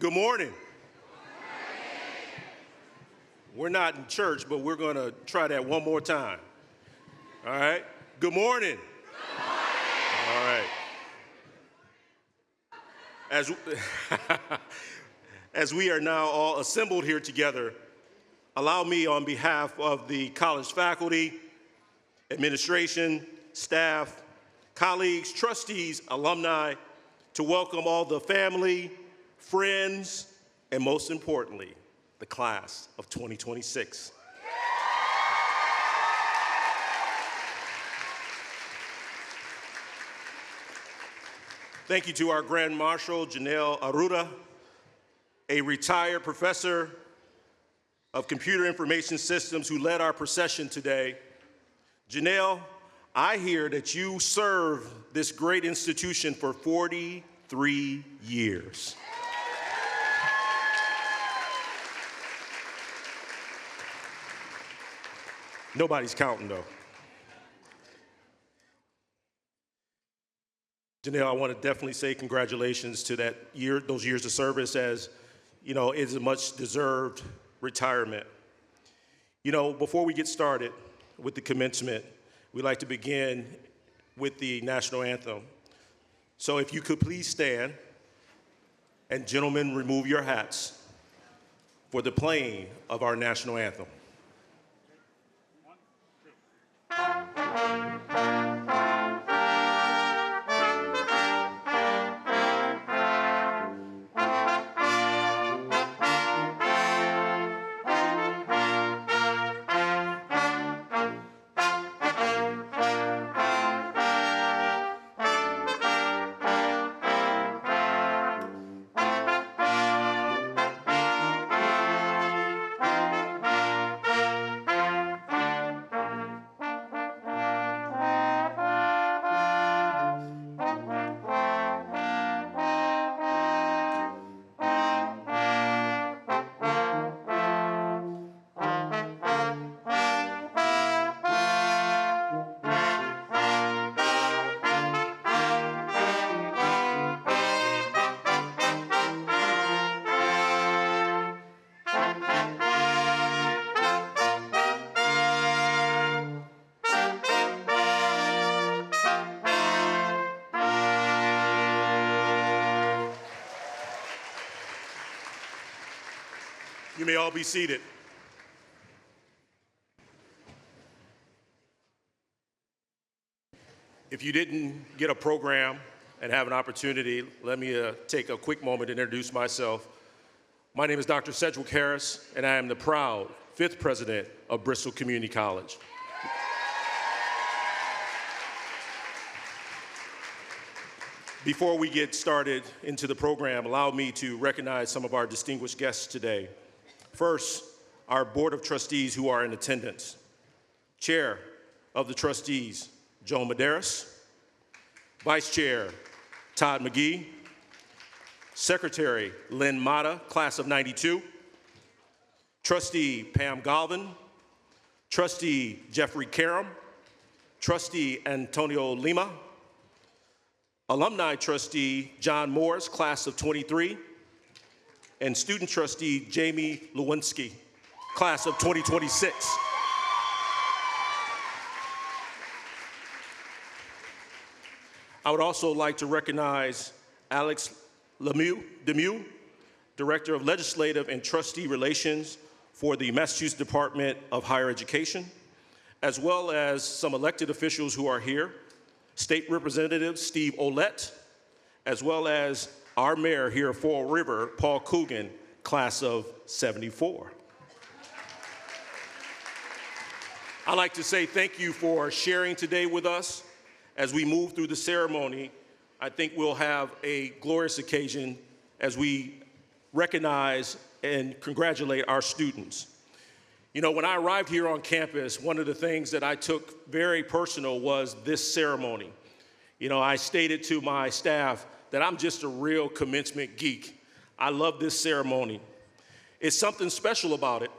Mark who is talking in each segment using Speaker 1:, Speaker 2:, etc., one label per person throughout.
Speaker 1: Good morning. We're not in church, but we're going to try that one more time. All right? Good morning. Good morning. All right. As we are now all assembled here together, allow me on behalf of the college faculty, administration, staff, colleagues, trustees, alumni, to welcome all the family, friends, and most importantly, the class of 2026. Thank you to our Grand Marshal, Janelle Arruda, a retired professor of computer information systems who led our procession today. Janelle, I hear that you served this great institution for 43 years. Nobody's counting, though. Janelle, I want to definitely say congratulations to those years of service, as, you know, it's a much-deserved retirement. You know, before we get started with the commencement, we'd like to begin with the national anthem. So if you could please stand, and gentlemen, remove your hats for the playing of our national anthem. You may all be seated. If you didn't get a program and have an opportunity, let me take a quick moment to introduce myself. My name is Dr. Sedgwick Harris, and I am the proud 5th president of Bristol Community College. Before we get started into the program, allow me to recognize some of our distinguished guests today. First, our Board of Trustees who are in attendance. Chair of the Trustees, Joan Medeiros. Vice Chair, Todd McGee. Secretary, Lynn Mata, class of '92. Trustee, Pam Galvin. Trustee, Jeffrey Karam. Trustee, Antonio Lima. Alumni Trustee, John Morris, class of '23. And Student Trustee, Jamie Lewinsky, class of 2026. I would also like to recognize Alex Demew, Director of Legislative and Trustee Relations for the Massachusetts Department of Higher Education, as well as some elected officials who are here, State Representative Steve Olette, as well as our mayor here at Fall River, Paul Coogan, class of '74. I'd like to say thank you for sharing today with us. As we move through the ceremony, I think we'll have a glorious occasion as we recognize and congratulate our students. You know, when I arrived here on campus, one of the things that I took very personal was this ceremony. You know, I stated to my staff that I'm just a real commencement geek. I love this ceremony. It's something special about it.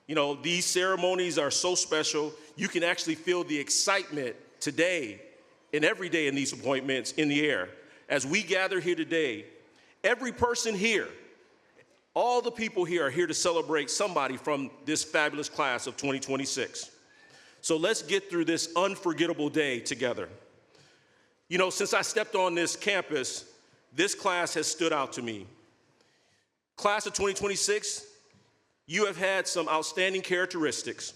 Speaker 1: You know, these ceremonies are so special, you can actually feel the excitement today and every day in these appointments in the air. As we gather here today, every person here All the people here are here to celebrate somebody from this fabulous class of 2026. So let's get through this unforgettable day together. You know, since I stepped on this campus, this class has stood out to me. Class of 2026, you have had some outstanding characteristics.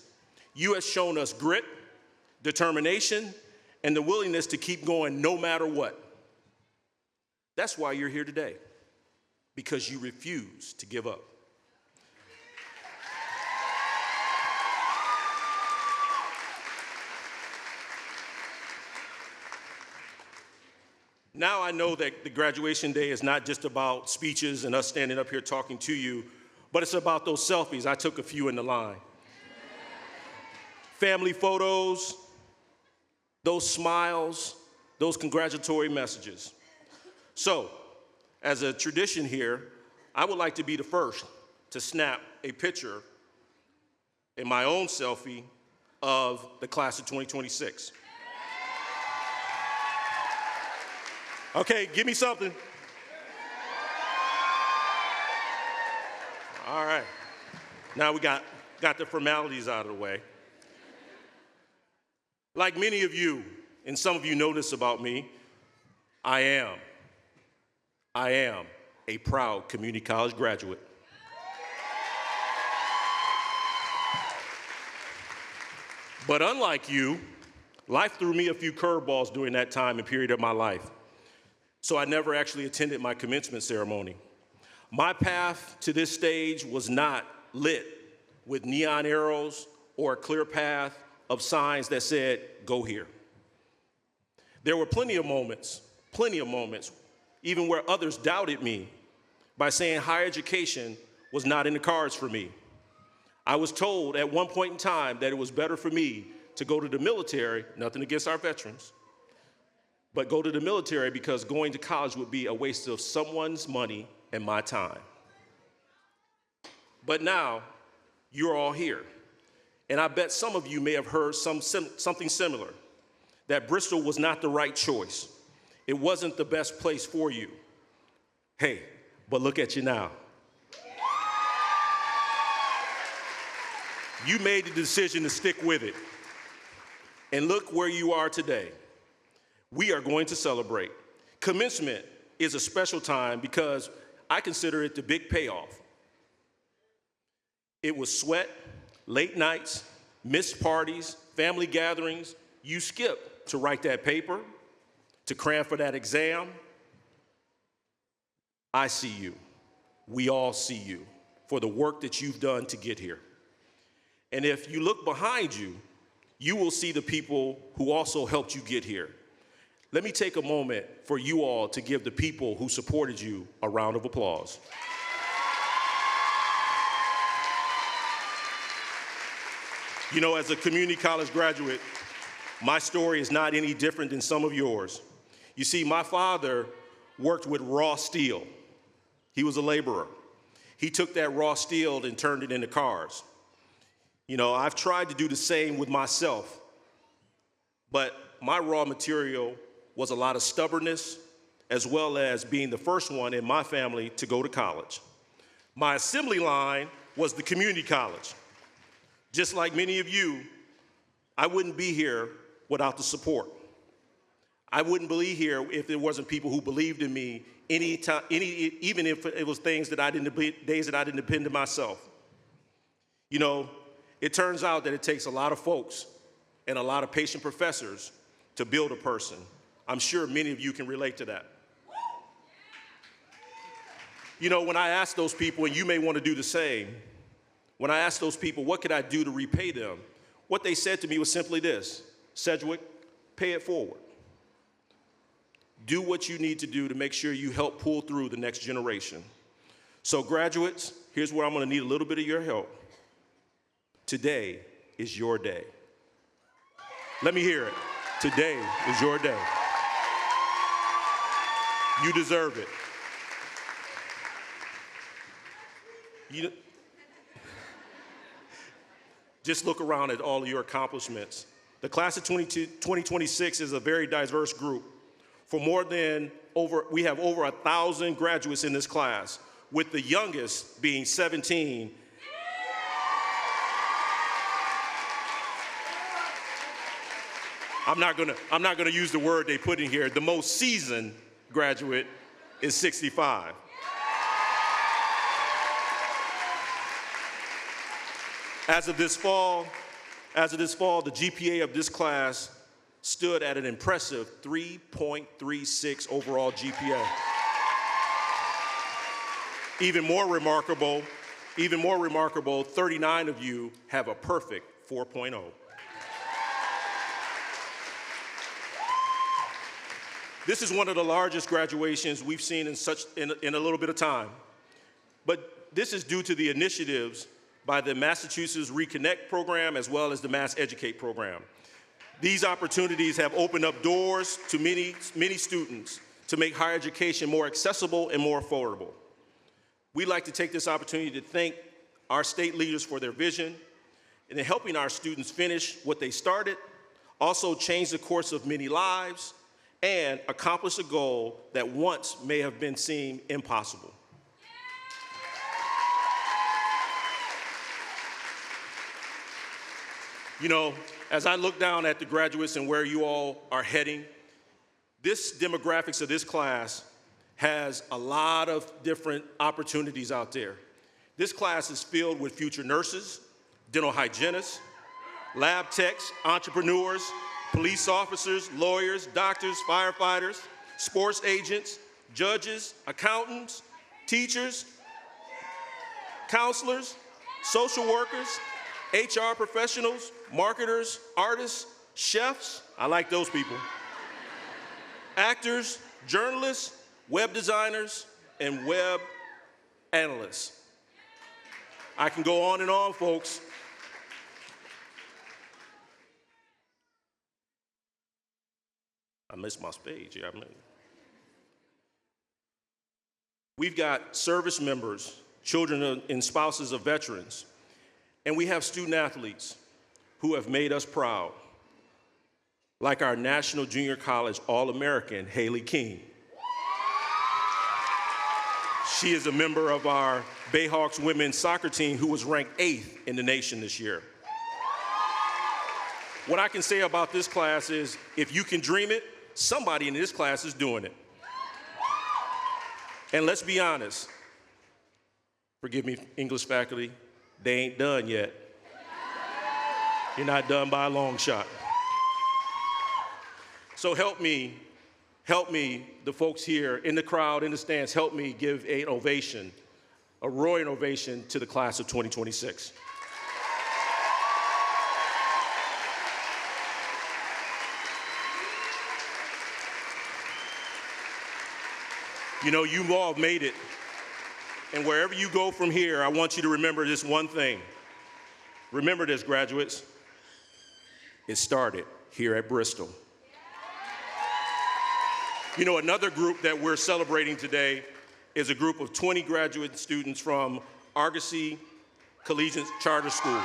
Speaker 1: You have shown us grit, determination, and the willingness to keep going no matter what. That's why you're here today, because you refuse to give up. Now I know that the graduation day is not just about speeches and us standing up here talking to you, but it's about those selfies. I took a few in the line. Family photos, those smiles, those congratulatory messages. So, as a tradition here, I would like to be the first to snap a picture in my own selfie of the class of 2026. Okay, give me something. All right. Now we got the formalities out of the way. Like many of you, and some of you know this about me, I am a proud community college graduate. But unlike you, life threw me a few curveballs during that time and period of my life. So I never actually attended my commencement ceremony. My path to this stage was not lit with neon arrows or a clear path of signs that said, go here. There were plenty of moments, even where others doubted me by saying higher education was not in the cards for me. I was told at one point in time that it was better for me to go to the military, nothing against our veterans, but go to the military because going to college would be a waste of someone's money and my time. But now, you're all here. And I bet some of you may have heard something similar, that Bristol was not the right choice. It wasn't the best place for you. Hey, but look at you now. You made the decision to stick with it. And look where you are today. We are going to celebrate. Commencement is a special time because I consider it the big payoff. It was sweat, late nights, missed parties, family gatherings. You skipped to write that paper, to cram for that exam. I see you. We all see you for the work that you've done to get here. And if you look behind you, you will see the people who also helped you get here. Let me take a moment for you all to give the people who supported you a round of applause. You know, as a community college graduate, my story is not any different than some of yours. You see, my father worked with raw steel. He was a laborer. He took that raw steel and turned it into cars. You know, I've tried to do the same with myself, but my raw material was a lot of stubbornness, as well as being the first one in my family to go to college. My assembly line was the community college. Just like many of you, I wouldn't be here without the support. I wouldn't be here if there wasn't people who believed in me even if it was days that I didn't depend on myself. You know, it turns out that it takes a lot of folks and a lot of patient professors to build a person. I'm sure many of you can relate to that. You know, when I ask those people, and you may want to do the same, when I asked those people, what could I do to repay them? What they said to me was simply this: Sedgwick, pay it forward. Do what you need to do to make sure you help pull through the next generation. So graduates, here's where I'm going to need a little bit of your help. Today is your day. Let me hear it. Today is your day. You deserve it. Just look around at all of your accomplishments. The class of 2026 is a very diverse group. We have over 1,000 graduates in this class. with the youngest being 17. I'm not gonna use the word they put in here. The most seasoned graduate is 65. As of this fall, the GPA of this class stood at an impressive 3.36 overall GPA. Even more remarkable, 39 of you have a perfect 4.0. This is one of the largest graduations we've seen in a little bit of time. But this is due to the initiatives by the Massachusetts Reconnect program as well as the Mass Educate program. These opportunities have opened up doors to many students to make higher education more accessible and more affordable. We'd like to take this opportunity to thank our state leaders for their vision and in helping our students finish what they started, also change the course of many lives, and accomplish a goal that once may have been seen impossible. You know, as I look down at the graduates and where you all are heading, this demographics of this class has a lot of different opportunities out there. This class is filled with future nurses, dental hygienists, lab techs, entrepreneurs, police officers, lawyers, doctors, firefighters, sports agents, judges, accountants, teachers, counselors, social workers, HR professionals, marketers, artists, chefs, I like those people, actors, journalists, web designers, and web analysts. I can go on and on, folks. I missed my page. Yeah, we've got service members, children and spouses of veterans, and we have student athletes who have made us proud, like our National Junior College All-American, Haley King. She is a member of our Bayhawks women's soccer team who was ranked 8th in the nation this year. What I can say about this class is, if you can dream it, somebody in this class is doing it. And let's be honest, forgive me, English faculty, they ain't done yet. You're not done by a long shot. So help me, the folks here in the crowd, in the stands, help me give an ovation, a roaring ovation to the class of 2026. You know, you all made it. And wherever you go from here, I want you to remember this one thing. Remember this, graduates. It started here at Bristol. You know, another group that we're celebrating today is a group of 20 graduate students from Argosy Collegiate Charter School.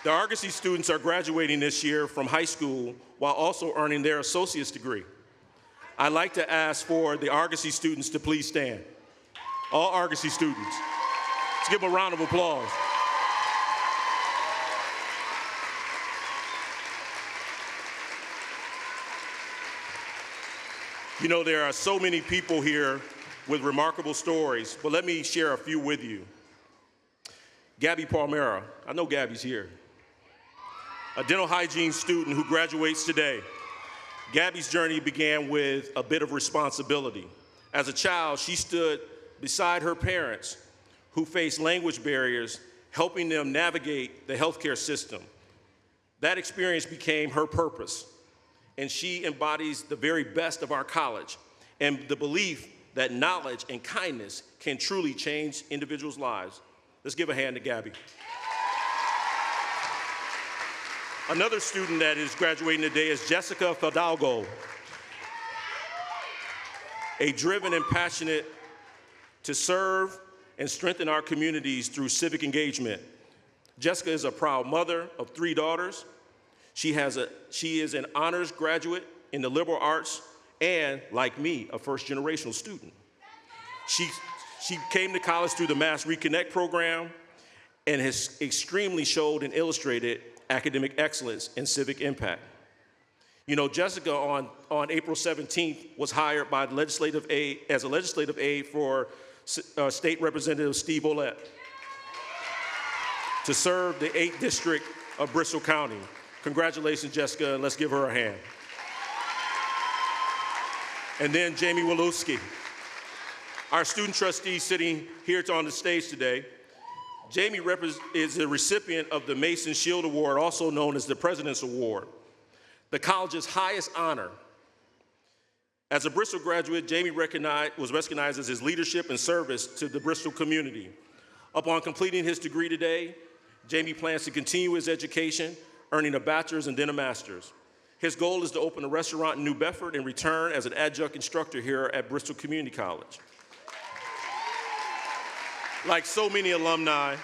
Speaker 1: The Argosy students are graduating this year from high school while also earning their associate's degree. I'd like to ask for the Argosy students to please stand. All Argosy students. Let's give them a round of applause. You know, there are so many people here with remarkable stories, but let me share a few with you. Gabby Palmera, I know Gabby's here, a dental hygiene student who graduates today. Gabby's journey began with a bit of responsibility. As a child, she stood beside her parents who faced language barriers, helping them navigate the healthcare system. That experience became her purpose, and she embodies the very best of our college and the belief that knowledge and kindness can truly change individuals' lives. Let's give a hand to Gabby. Another student that is graduating today is Jessica Fidalgo, a driven and passionate to serve and strengthen our communities through civic engagement. Jessica is a proud mother of 3 daughters. She is an honors graduate in the liberal arts and, like me, a first-generational student. She, she came to college through the Mass Reconnect program and has extremely showed and illustrated academic excellence and civic impact. You know, Jessica on April 17th was hired by the legislative aide as a legislative aide for State Representative Steve Ouellette to serve the 8th District of Bristol County. Congratulations, Jessica, and let's give her a hand. And then Jamie Walewski, our student trustee sitting here on the stage today. Jamie is a recipient of the Mason Shield Award, also known as the President's Award, the college's highest honor. As a Bristol graduate, Jamie was recognized as his leadership and service to the Bristol community. Upon completing his degree today, Jamie plans to continue his education, earning a bachelor's and then a master's. His goal is to open a restaurant in New Bedford and return as an adjunct instructor here at Bristol Community College. Like so many alumni,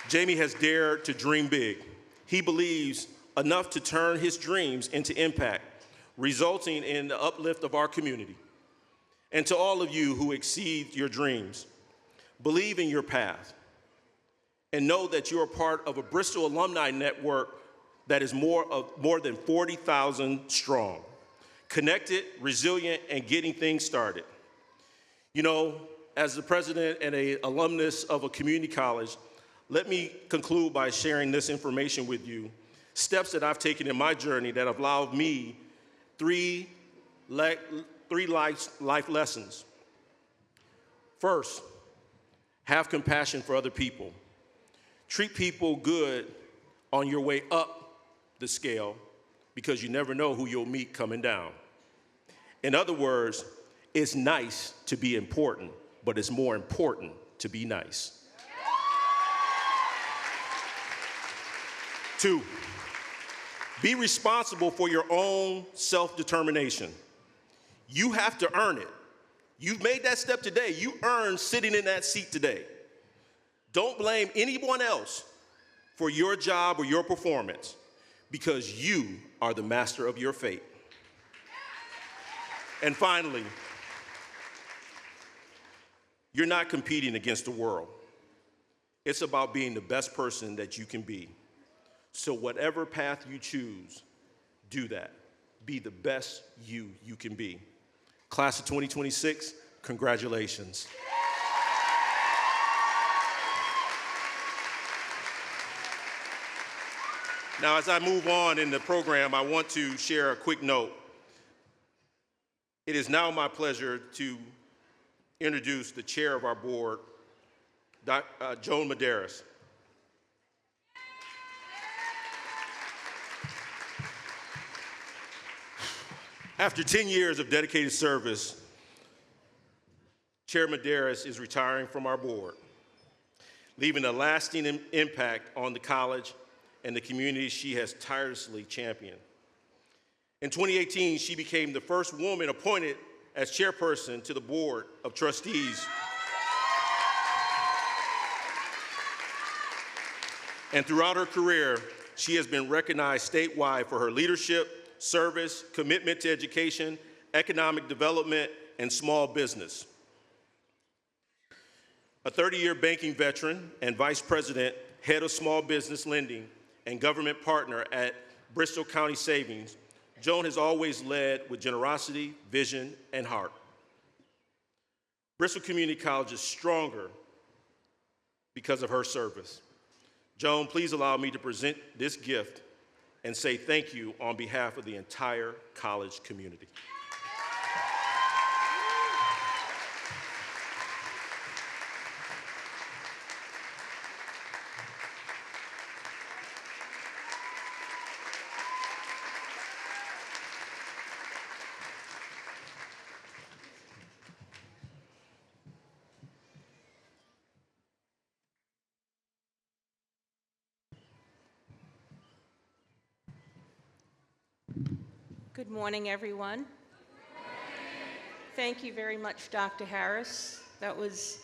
Speaker 1: Jamie has dared to dream big. He believes enough to turn his dreams into impact, resulting in the uplift of our community. And to all of you who exceed your dreams, believe in your path and know that you are part of a Bristol alumni network that is more than 40,000 strong, connected, resilient, and getting things started. You know, as the president and an alumnus of a community college, let me conclude by sharing this information with you, steps that I've taken in my journey that have allowed me three life lessons. First, have compassion for other people. Treat people good on your way up the scale because you never know who you'll meet coming down. In other words, it's nice to be important, but it's more important to be nice. 2, be responsible for your own self-determination. You have to earn it. You've made that step today. You earned sitting in that seat today. Don't blame anyone else for your job or your performance because you are the master of your fate. And finally, you're not competing against the world. It's about being the best person that you can be. So whatever path you choose, do that. Be the best you can be. Class of 2026, congratulations. Now, as I move on in the program, I want to share a quick note. It is now my pleasure to introduce the chair of our board, Joan Medeiros. After 10 years of dedicated service, Chair Medeiros is retiring from our board, leaving a lasting impact on the college and the community she has tirelessly championed. In 2018, she became the first woman appointed as chairperson to the Board of Trustees. And throughout her career, she has been recognized statewide for her leadership, service, commitment to education, economic development, and small business. A 30-year banking veteran and vice president, head of small business lending, and government partner at Bristol County Savings, Joan has always led with generosity, vision, and heart. Bristol Community College is stronger because of her service. Joan, please allow me to present this gift and say thank you on behalf of the entire college community.
Speaker 2: Good morning, everyone. Thank you very much, Dr. Harris. That was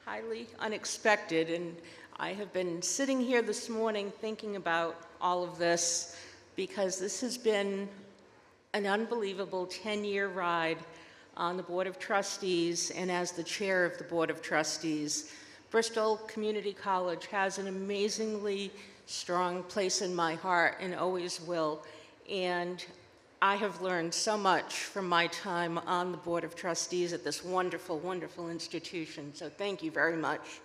Speaker 2: highly unexpected, and I have been sitting here this morning thinking about all of this because this has been an unbelievable 10-year ride on the Board of Trustees and as the chair of the Board of Trustees. Bristol Community College has an amazingly strong place in my heart and always will. And I have learned so much from my time on the Board of Trustees at this wonderful, wonderful institution. So thank you very much.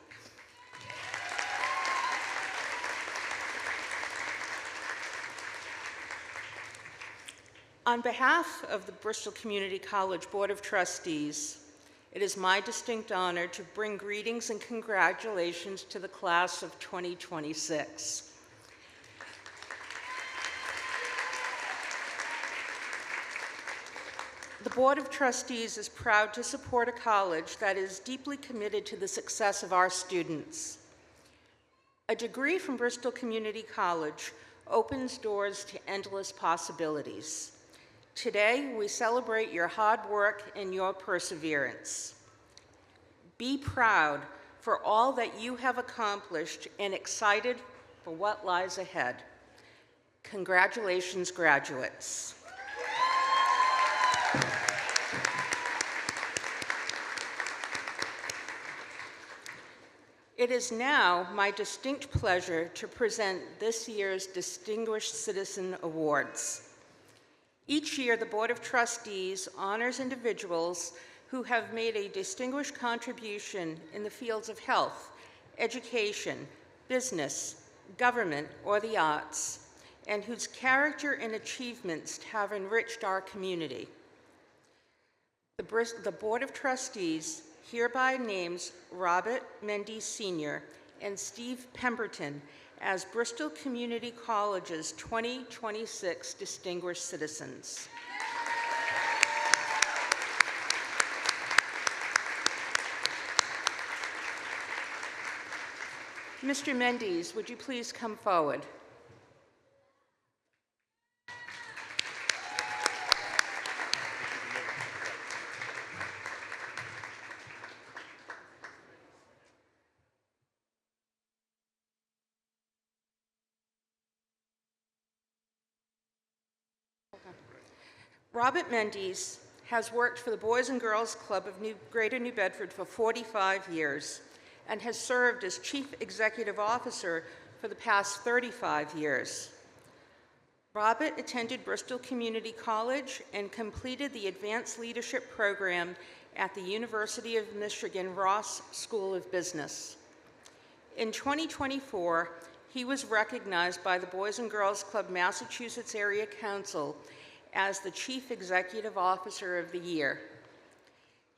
Speaker 2: On behalf of the Bristol Community College Board of Trustees, it is my distinct honor to bring greetings and congratulations to the class of 2026. The Board of Trustees is proud to support a college that is deeply committed to the success of our students. A degree from Bristol Community College opens doors to endless possibilities. Today, we celebrate your hard work and your perseverance. Be proud for all that you have accomplished and excited for what lies ahead. Congratulations, graduates. It is now my distinct pleasure to present this year's Distinguished Citizen Awards. Each year, the Board of Trustees honors individuals who have made a distinguished contribution in the fields of health, education, business, government, or the arts, and whose character and achievements have enriched our community. The Board of Trustees hereby names Robert Mendes Sr. and Steve Pemberton as Bristol Community College's 2026 Distinguished Citizens. Mr. Mendes, would you please come forward? Robert Mendes has worked for the Boys and Girls Club of Greater New Bedford for 45 years and has served as Chief Executive Officer for the past 35 years. Robert attended Bristol Community College and completed the Advanced Leadership Program at the University of Michigan Ross School of Business. In 2024, he was recognized by the Boys and Girls Club Massachusetts Area Council as the Chief Executive Officer of the Year.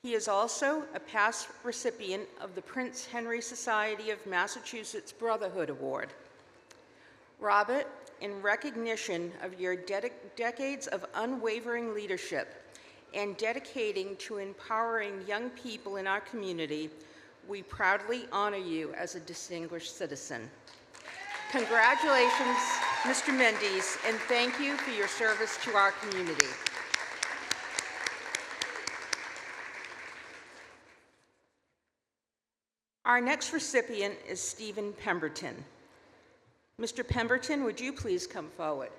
Speaker 2: He is also a past recipient of the Prince Henry Society of Massachusetts Brotherhood Award. Robert, in recognition of your decades of unwavering leadership and dedicating to empowering young people in our community, we proudly honor you as a distinguished citizen. Congratulations, Mr. Mendes, and thank you for your service to our community. Our next recipient is Stephen Pemberton. Mr. Pemberton, would you please come forward?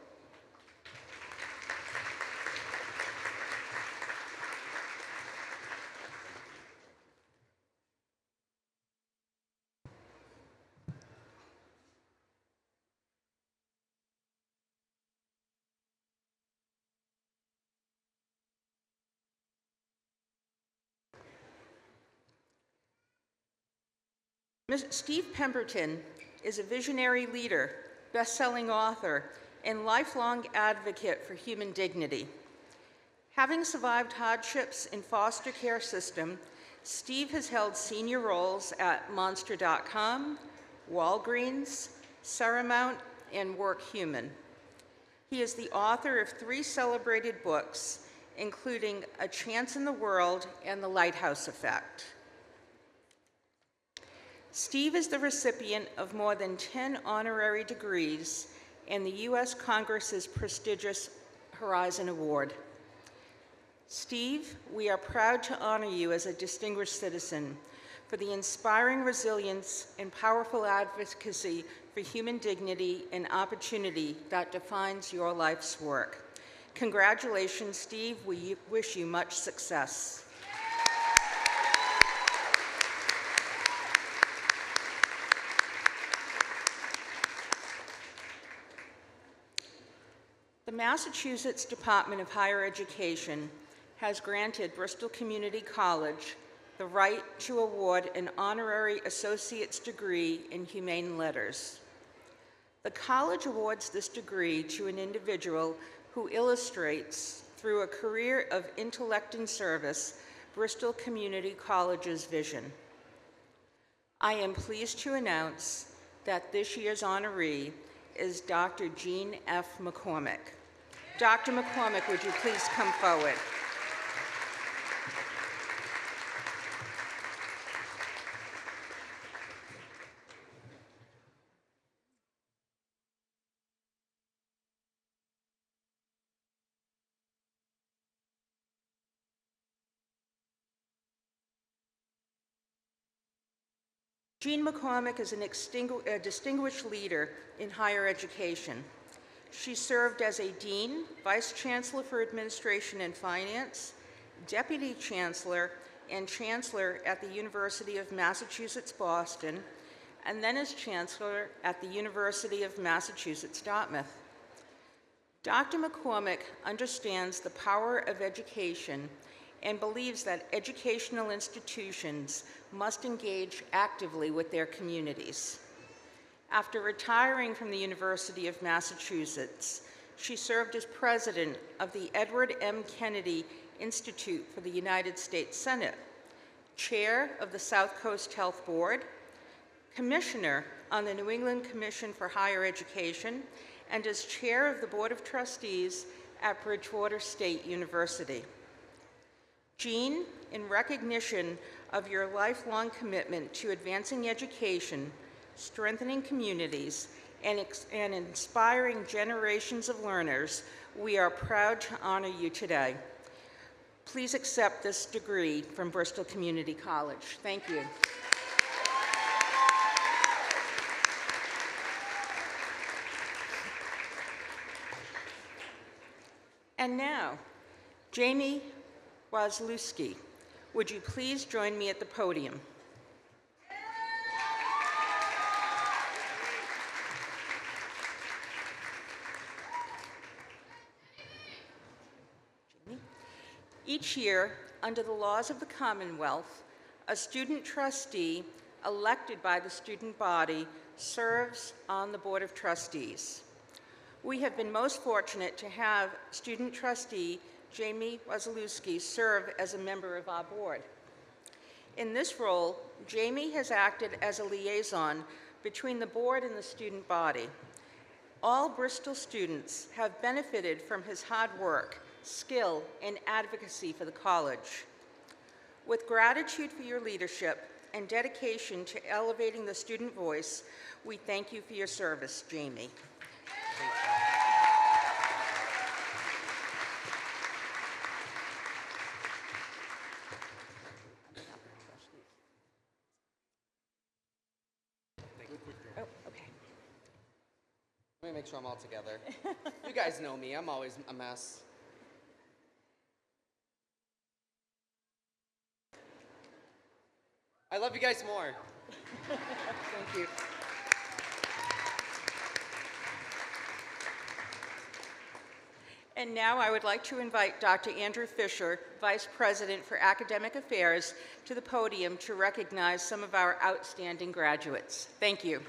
Speaker 2: Steve Pemberton is a visionary leader, best-selling author, and lifelong advocate for human dignity. Having survived hardships in foster care system, Steve has held senior roles at Monster.com, Walgreens, Ceramount, and WorkHuman. He is the author of 3 celebrated books, including A Chance in the World and The Lighthouse Effect. Steve is the recipient of more than 10 honorary degrees and the U.S. Congress's prestigious Horizon Award. Steve, we are proud to honor you as a distinguished citizen for the inspiring resilience and powerful advocacy for human dignity and opportunity that defines your life's work. Congratulations, Steve. We wish you much success. The Massachusetts Department of Higher Education has granted Bristol Community College the right to award an honorary associate's degree in humane letters. The college awards this degree to an individual who illustrates, through a career of intellect and service, Bristol Community College's vision. I am pleased to announce that this year's honoree is Dr. Jean F. McCormick. Dr. McCormick, would you please come forward? Jean McCormick is a distinguished leader in higher education. She served as a dean, vice chancellor for administration and finance, deputy chancellor, and chancellor at the University of Massachusetts, Boston, and then as chancellor at the University of Massachusetts, Dartmouth. Dr. McCormick understands the power of education and believes that educational institutions must engage actively with their communities. After retiring from the University of Massachusetts, she served as president of the Edward M. Kennedy Institute for the United States Senate, chair of the South Coast Health Board, commissioner on the New England Commission for Higher Education, and as chair of the Board of Trustees at Bridgewater State University. Jean, in recognition of your lifelong commitment to advancing education, strengthening communities, and inspiring generations of learners, we are proud to honor you today. Please accept this degree from Bristol Community College. Thank you. And now, Jamie Wasilewski, would you please join me at the podium? Each year, under the laws of the Commonwealth, a student trustee elected by the student body serves on the Board of Trustees. We have been most fortunate to have student trustee Jamie Wasilewski serve as a member of our board. In this role, Jamie has acted as a liaison between the board and the student body. All Bristol students have benefited from his hard work, skill, and advocacy for the college. With gratitude for your leadership and dedication to elevating the student voice, we thank you for your service, Jamie. Oh, okay.
Speaker 3: Let me make sure I'm all together. You guys know me, I'm always a mess. I love you guys more.
Speaker 2: Thank you. And now I would like to invite Dr. Andrew Fisher, Vice President for Academic Affairs, to the podium to recognize some of our outstanding graduates. Thank you.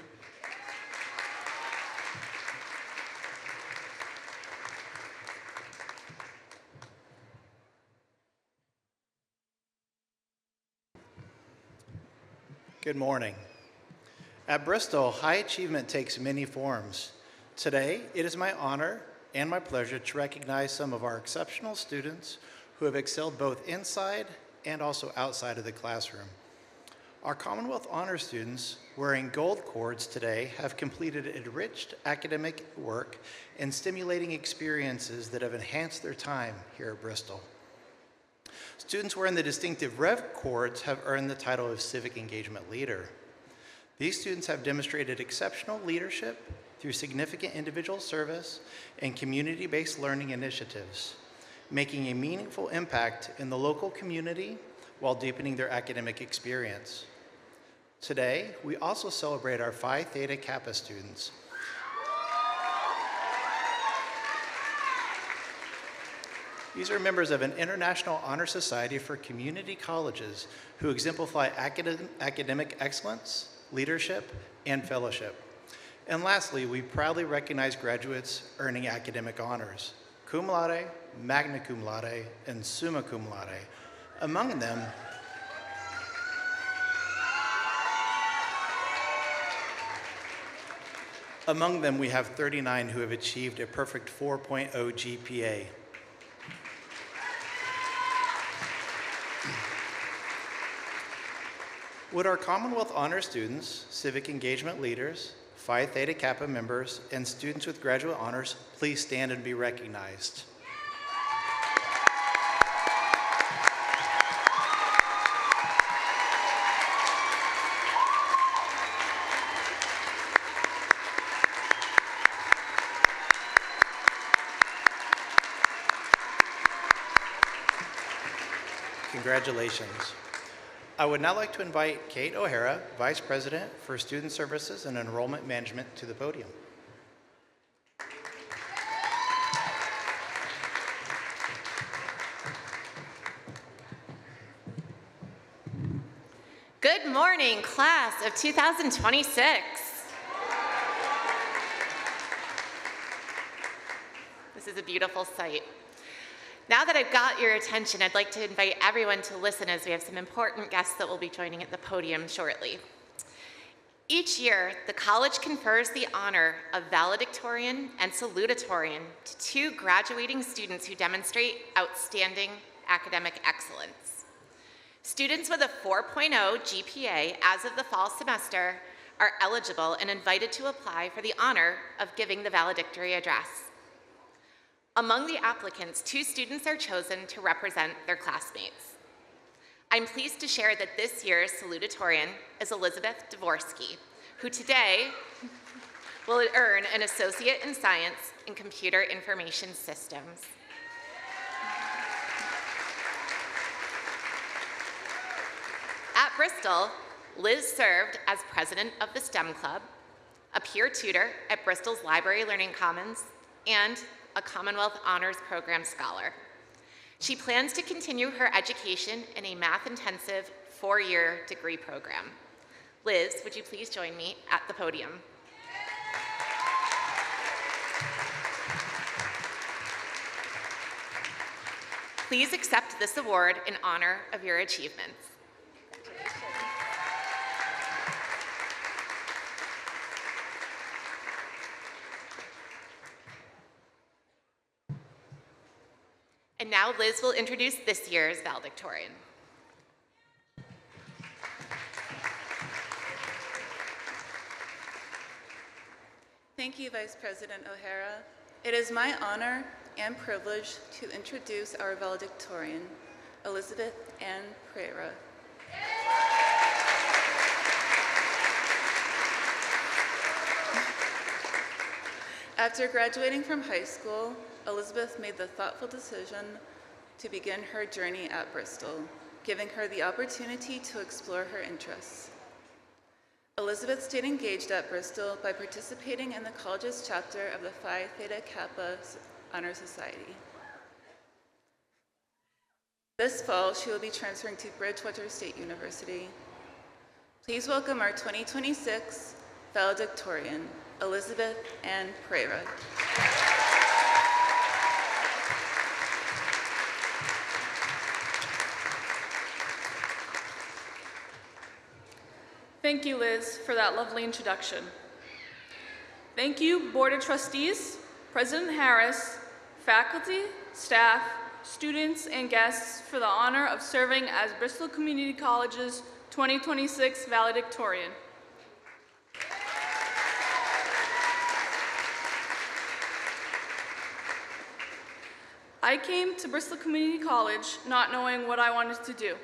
Speaker 4: Good morning. At Bristol, high achievement takes many forms. Today, it is my honor and my pleasure to recognize some of our exceptional students who have excelled both inside and also outside of the classroom. Our Commonwealth Honor students wearing gold cords today have completed enriched academic work and stimulating experiences that have enhanced their time here at Bristol. Students wearing the distinctive Rev cords have earned the title of Civic Engagement Leader. These students have demonstrated exceptional leadership through significant individual service and community-based learning initiatives, making a meaningful impact in the local community while deepening their academic experience. Today, we also celebrate our Phi Theta Kappa students. These are members of an International Honor Society for community colleges who exemplify academic excellence, leadership, and fellowship. And lastly, we proudly recognize graduates earning academic honors, cum laude, magna cum laude, and summa cum laude. Among them, we have 39 who have achieved a perfect 4.0 GPA. Would our Commonwealth Honor students, civic engagement leaders, Phi Theta Kappa members, and students with graduate honors please stand and be recognized? Congratulations. I would now like to invite Kate O'Hara, Vice President for Student Services and Enrollment Management, to the podium.
Speaker 5: Good morning, class of 2026. This is a beautiful sight. Now that I've got your attention, I'd like to invite everyone to listen as we have some important guests that will be joining at the podium shortly. Each year, the college confers the honor of valedictorian and salutatorian to 2 graduating students who demonstrate outstanding academic excellence. Students with a 4.0 GPA as of the fall semester are eligible and invited to apply for the honor of giving the valedictory address. Among the applicants, 2 students are chosen to represent their classmates. I'm pleased to share that this year's salutatorian is Elizabeth Dvorsky, who today will earn an Associate in Science in Computer Information Systems. At Bristol, Liz served as president of the STEM Club, a peer tutor at Bristol's Library Learning Commons, and a Commonwealth Honors Program scholar. She plans to continue her education in a math-intensive 4-year degree program. Liz, would you please join me at the podium? Please accept this award in honor of your achievements. And now Liz will introduce this year's valedictorian.
Speaker 6: Thank you, Vice President O'Hara. It is my honor and privilege to introduce our valedictorian, Elizabeth Ann Pereira. After graduating from high school, Elizabeth made the thoughtful decision to begin her journey at Bristol, giving her the opportunity to explore her interests. Elizabeth stayed engaged at Bristol by participating in the college's chapter of the Phi Theta Kappa Honor Society. This fall, she will be transferring to Bridgewater State University. Please welcome our 2026 valedictorian, Elizabeth Ann Pereira.
Speaker 7: Thank you, Liz, for that lovely introduction. Thank you, Board of Trustees, President Harris, faculty, staff, students, and guests for the honor of serving as Bristol Community College's 2026 valedictorian. I came to Bristol Community College not knowing what I wanted to do.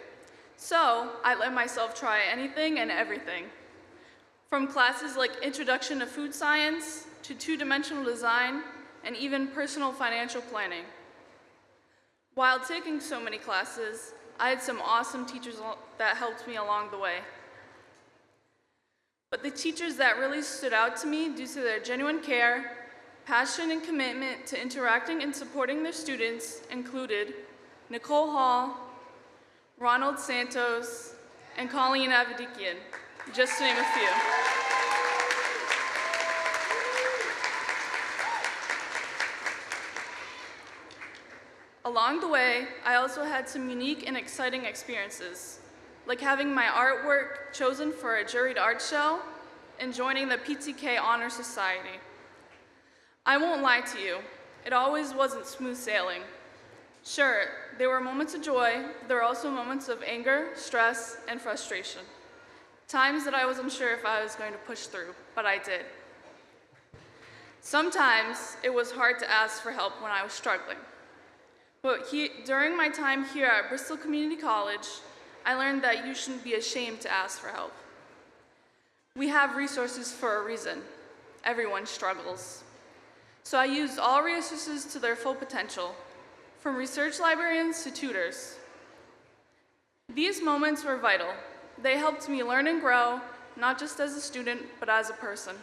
Speaker 7: So I let myself try anything and everything. from classes like Introduction to Food Science to Two-Dimensional Design and even Personal Financial Planning. While taking so many classes, I had some awesome teachers that helped me along the way. But the teachers that really stood out to me due to their genuine care, passion, and commitment to interacting and supporting their students included Nicole Hall, Ronald Santos, and Colleen Avedikian, just to name a few. Along the way, I also had some unique and exciting experiences, like having my artwork chosen for a juried art show and joining the PTK Honor Society. I won't lie to you, it always wasn't smooth sailing. Sure, there were moments of joy, but there were also moments of anger, stress, and frustration. Times that I wasn't sure if I was going to push through, but I did. Sometimes it was hard to ask for help when I was struggling. But during my time here at Bristol Community College, I learned that you shouldn't be ashamed to ask for help. We have resources for a reason. Everyone struggles. So I used all resources to their full potential, from research librarians to tutors. These moments were vital. They helped me learn and grow, not just as a student, but as a person.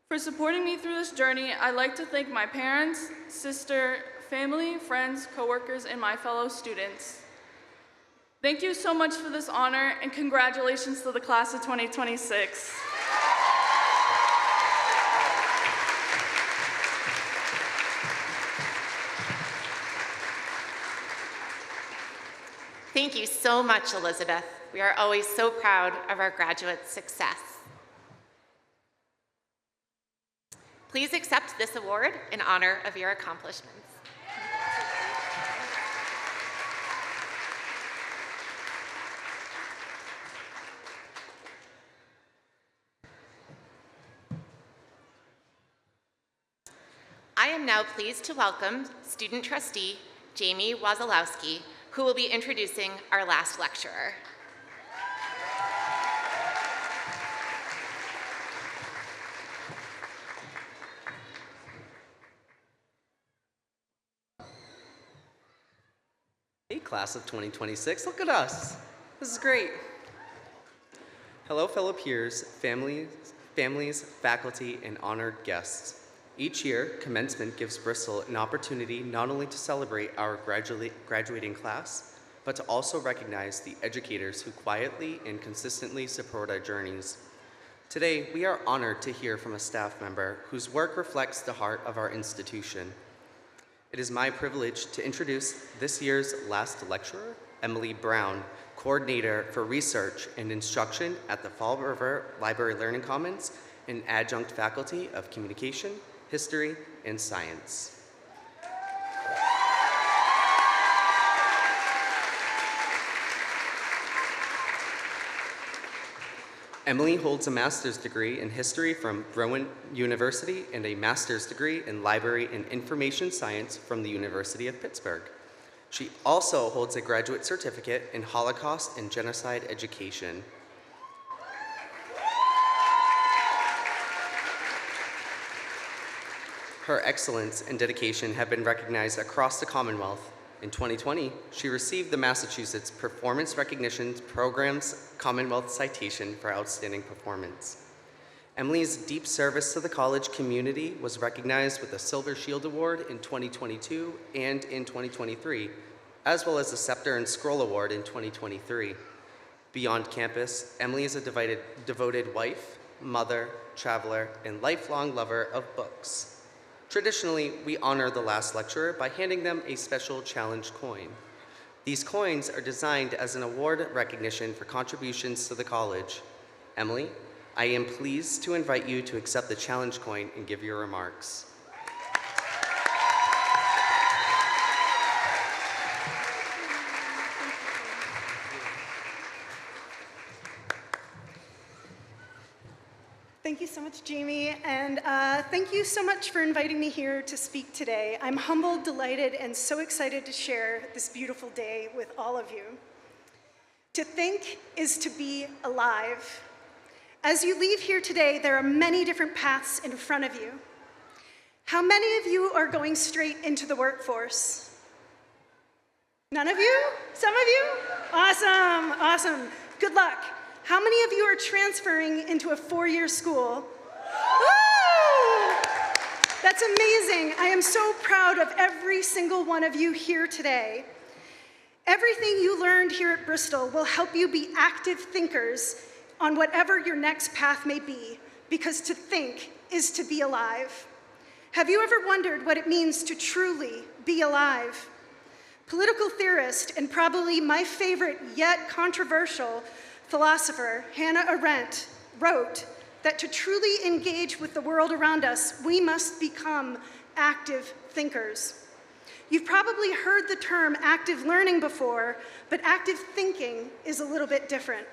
Speaker 7: For supporting me through this journey, I'd like to thank my parents, sister, family, friends, coworkers, and my fellow students. Thank you so much for this honor, and congratulations to the class of 2026.
Speaker 5: Thank you so much, Elizabeth. We are always so proud of our graduates' success. Please accept this award in honor of your accomplishments. I am now pleased to welcome student trustee Jamie Wazalowski, who will be introducing our last lecturer.
Speaker 3: Hey, class of 2026, look at us. This is great. Hello, fellow peers, families, faculty, and honored guests. Each year, Commencement gives Bristol an opportunity not only to celebrate our graduating class, but to also recognize the educators who quietly and consistently support our journeys. Today, we are honored to hear from a staff member whose work reflects the heart of our institution. It is my privilege to introduce this year's last lecturer, Emily Brown, Coordinator for Research and Instruction at the Fall River Library Learning Commons and Adjunct Faculty of Communication, History, and Science. Emily holds a master's degree in history from Rowan University and a master's degree in library and information science from the University of Pittsburgh. She also holds a graduate certificate in Holocaust and Genocide education. Her excellence and dedication have been recognized across the Commonwealth. In 2020, she received the Massachusetts Performance Recognition Program's Commonwealth Citation for Outstanding Performance. Emily's deep service to the college community was recognized with the Silver Shield Award in 2022 and in 2023, as well as the Scepter and Scroll Award in 2023. Beyond campus, Emily is a devoted wife, mother, traveler, and lifelong lover of books. Traditionally, we honor the last lecturer by handing them a special challenge coin. These coins are designed as an award recognition for contributions to the college. Emily, I am pleased to invite you to accept the challenge coin and give your remarks.
Speaker 8: Thank you so much, Jamie, and thank you so much for inviting me here to speak today. I'm humbled, delighted, and so excited to share this beautiful day with all of you. To think is to be alive. As you leave here today, there are many different paths in front of you. How many of you are going straight into the workforce? None of you? Some of you? Awesome, awesome. Good luck. How many of you are transferring into a 4-year school? Woo! That's amazing. I am so proud of every single one of you here today. Everything you learned here at Bristol will help you be active thinkers on whatever your next path may be, because to think is to be alive. Have you ever wondered what it means to truly be alive? Political theorist and probably my favorite yet controversial philosopher, Hannah Arendt, wrote that to truly engage with the world around us, we must become active thinkers. You've probably heard the term active learning before, but active thinking is a little bit different.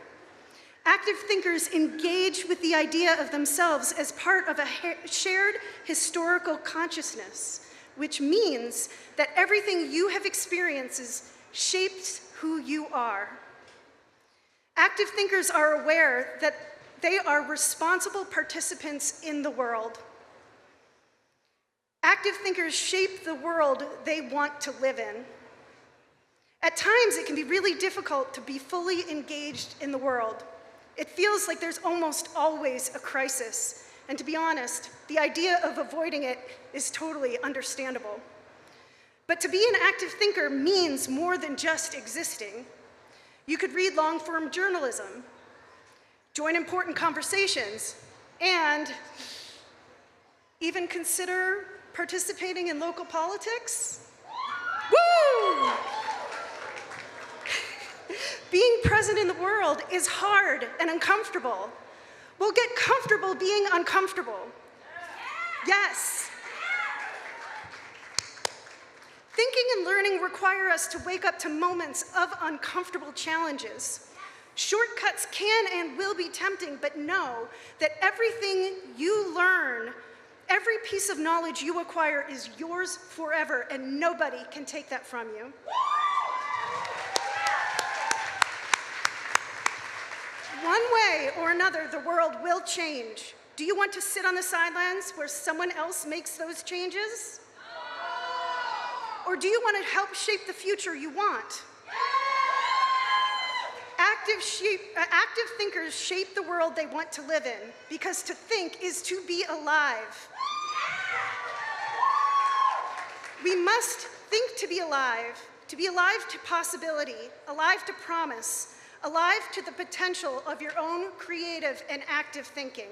Speaker 8: Active thinkers engage with the idea of themselves as part of a shared historical consciousness, which means that everything you have experienced shapes who you are. Active thinkers are aware that they are responsible participants in the world. Active thinkers shape the world they want to live in. At times, it can be really difficult to be fully engaged in the world. It feels like there's almost always a crisis. And to be honest, the idea of avoiding it is totally understandable. But to be an active thinker means more than just existing. You could read long-form journalism, join important conversations, and even consider participating in local politics? Woo! Being present in the world is hard and uncomfortable. We'll get comfortable being uncomfortable. Yes. Thinking and learning require us to wake up to moments of uncomfortable challenges. Shortcuts can and will be tempting, but know that everything you learn, every piece of knowledge you acquire is yours forever, and nobody can take that from you. One way or another, the world will change. Do you want to sit on the sidelines where someone else makes those changes? Or do you want to help shape the future you want? Active thinkers shape the world they want to live in, because to think is to be alive. We must think to be alive to possibility, alive to promise, alive to the potential of your own creative and active thinking.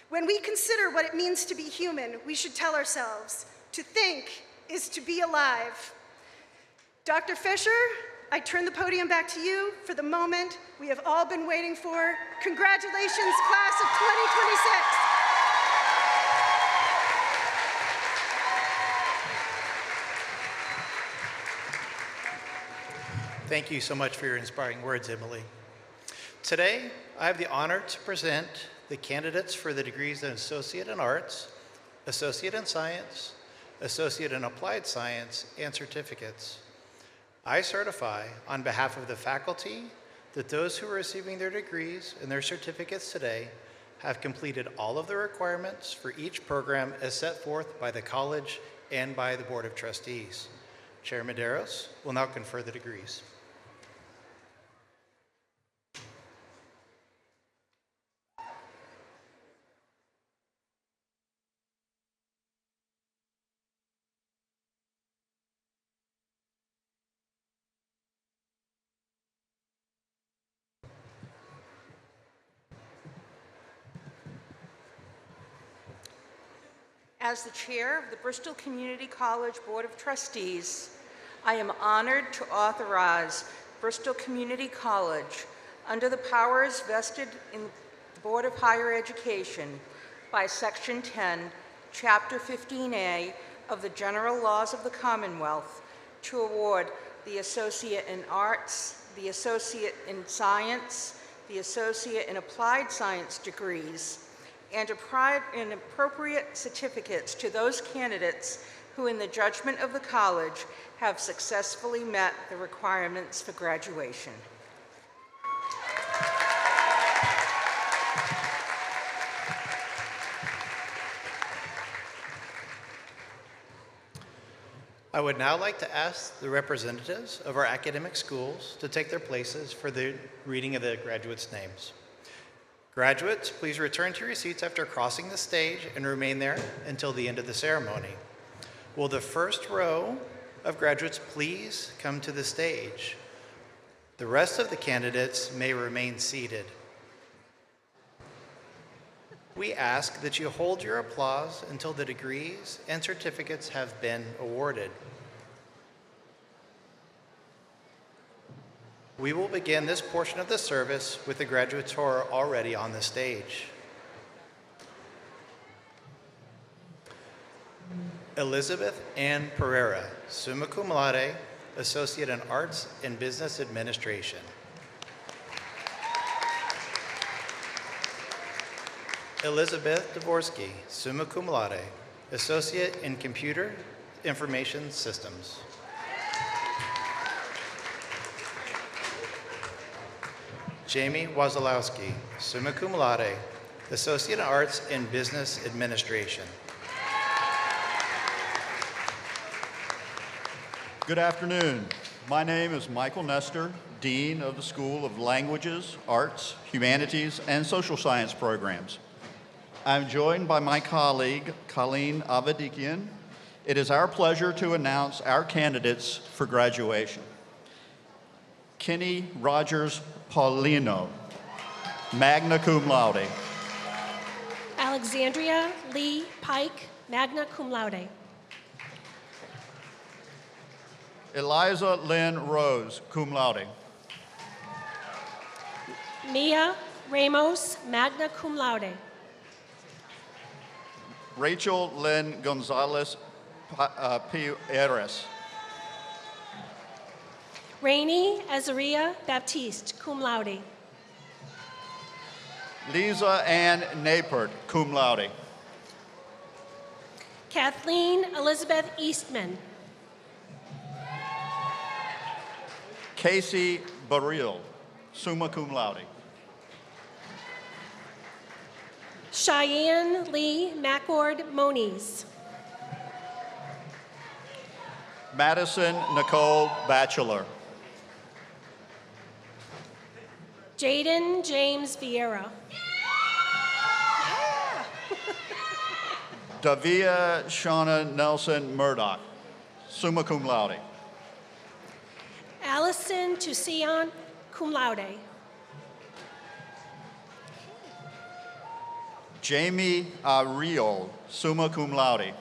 Speaker 8: When we consider what it means to be human, we should tell ourselves, to think is to be alive. Dr. Fisher, I turn the podium back to you for the moment we have all been waiting for. Congratulations, class of 2026.
Speaker 4: Thank you so much for your inspiring words, Emily. Today, I have the honor to present the candidates for the degrees in Associate in Arts, Associate in Science, Associate in Applied Science, and certificates. I certify on behalf of the faculty that those who are receiving their degrees and their certificates today have completed all of the requirements for each program as set forth by the college and by the Board of Trustees. Chair Medeiros will now confer the degrees.
Speaker 2: As the chair of the Bristol Community College Board of Trustees, I am honored to authorize Bristol Community College, under the powers vested in the Board of Higher Education by Section 10, Chapter 15A of the General Laws of the Commonwealth, to award the Associate in Arts, the Associate in Science, the Associate in Applied Science degrees, and appropriate certificates to those candidates who, in the judgment of the college, have successfully met the requirements for graduation.
Speaker 4: I would now like to ask the representatives of our academic schools to take their places for the reading of the graduates' names. Graduates, please return to your seats after crossing the stage and remain there until the end of the ceremony. Will the first row of graduates please come to the stage? The rest of the candidates may remain seated. We ask that you hold your applause until the degrees and certificates have been awarded. We will begin this portion of the service with the graduates who are already on the stage. Elizabeth Ann Pereira, summa cum laude, Associate in Arts and Business Administration. Elizabeth Dvorsky, summa cum laude, Associate in Computer Information Systems. Jamie Wazalowski, summa cum laude, Associate in Arts and Business Administration.
Speaker 9: Good afternoon. My name is Michael Nestor, Dean of the School of Languages, Arts, Humanities, and Social Science Programs. I'm joined by my colleague, Colleen Avedikian. It is our pleasure to announce our candidates for graduation. Kenny Rogers Paulino, magna cum laude.
Speaker 10: Alexandria Lee Pike, magna cum laude.
Speaker 9: Eliza Lynn Rose, cum laude.
Speaker 10: Mia Ramos, magna cum laude.
Speaker 9: Rachel Lynn Gonzalez Pierres.
Speaker 10: Rainey Azaria Baptiste, cum laude.
Speaker 9: Lisa Ann Napert, cum laude.
Speaker 10: Kathleen Elizabeth Eastman.
Speaker 9: Casey Baril, summa cum laude.
Speaker 10: Cheyenne Lee McCord Moniz.
Speaker 9: Madison Nicole Batchelor.
Speaker 10: Jaden James Vieira.
Speaker 9: Davia Shauna Nelson Murdoch, summa cum laude.
Speaker 10: Allison Tucson, cum laude.
Speaker 9: Jamie Ariel, summa cum laude.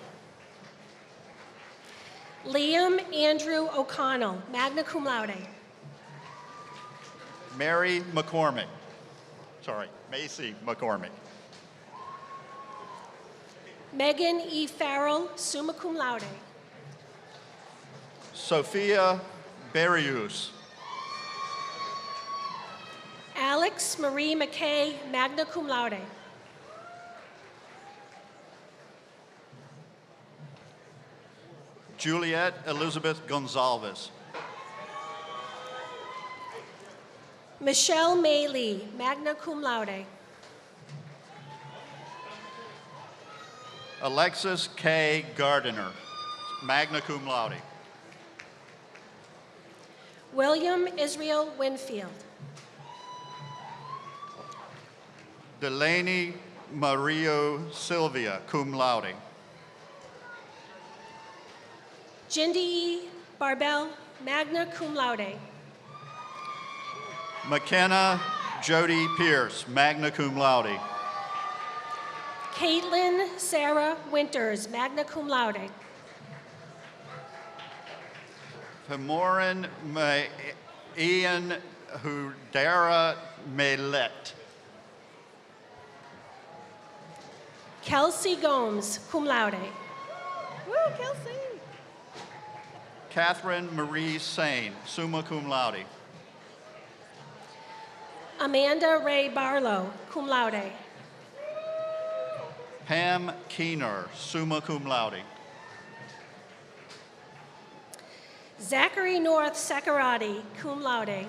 Speaker 10: Liam Andrew O'Connell, magna cum laude.
Speaker 9: Mary McCormick, Macy McCormick.
Speaker 10: Megan E. Farrell, summa cum laude.
Speaker 9: Sophia Berrius.
Speaker 10: Alex Marie McKay, magna cum laude.
Speaker 9: Juliet Elizabeth Gonzalez.
Speaker 10: Michelle Maylee, magna cum laude.
Speaker 9: Alexis K. Gardiner, magna cum laude.
Speaker 10: William Israel Winfield.
Speaker 9: Delaney Mario Silvia, cum laude.
Speaker 10: Jindy Barbell, magna cum laude.
Speaker 9: McKenna Jody Pierce, magna cum laude.
Speaker 10: Caitlin Sarah Winters, magna cum laude.
Speaker 9: Femorin Ian Hudara Melet.
Speaker 10: Kelsey Gomes, cum laude. Woo, Kelsey.
Speaker 9: Catherine Marie Sane, summa cum laude.
Speaker 10: Amanda Ray Barlow, cum laude.
Speaker 9: Pam Keener, summa cum laude.
Speaker 10: Zachary North Sakarati, cum laude.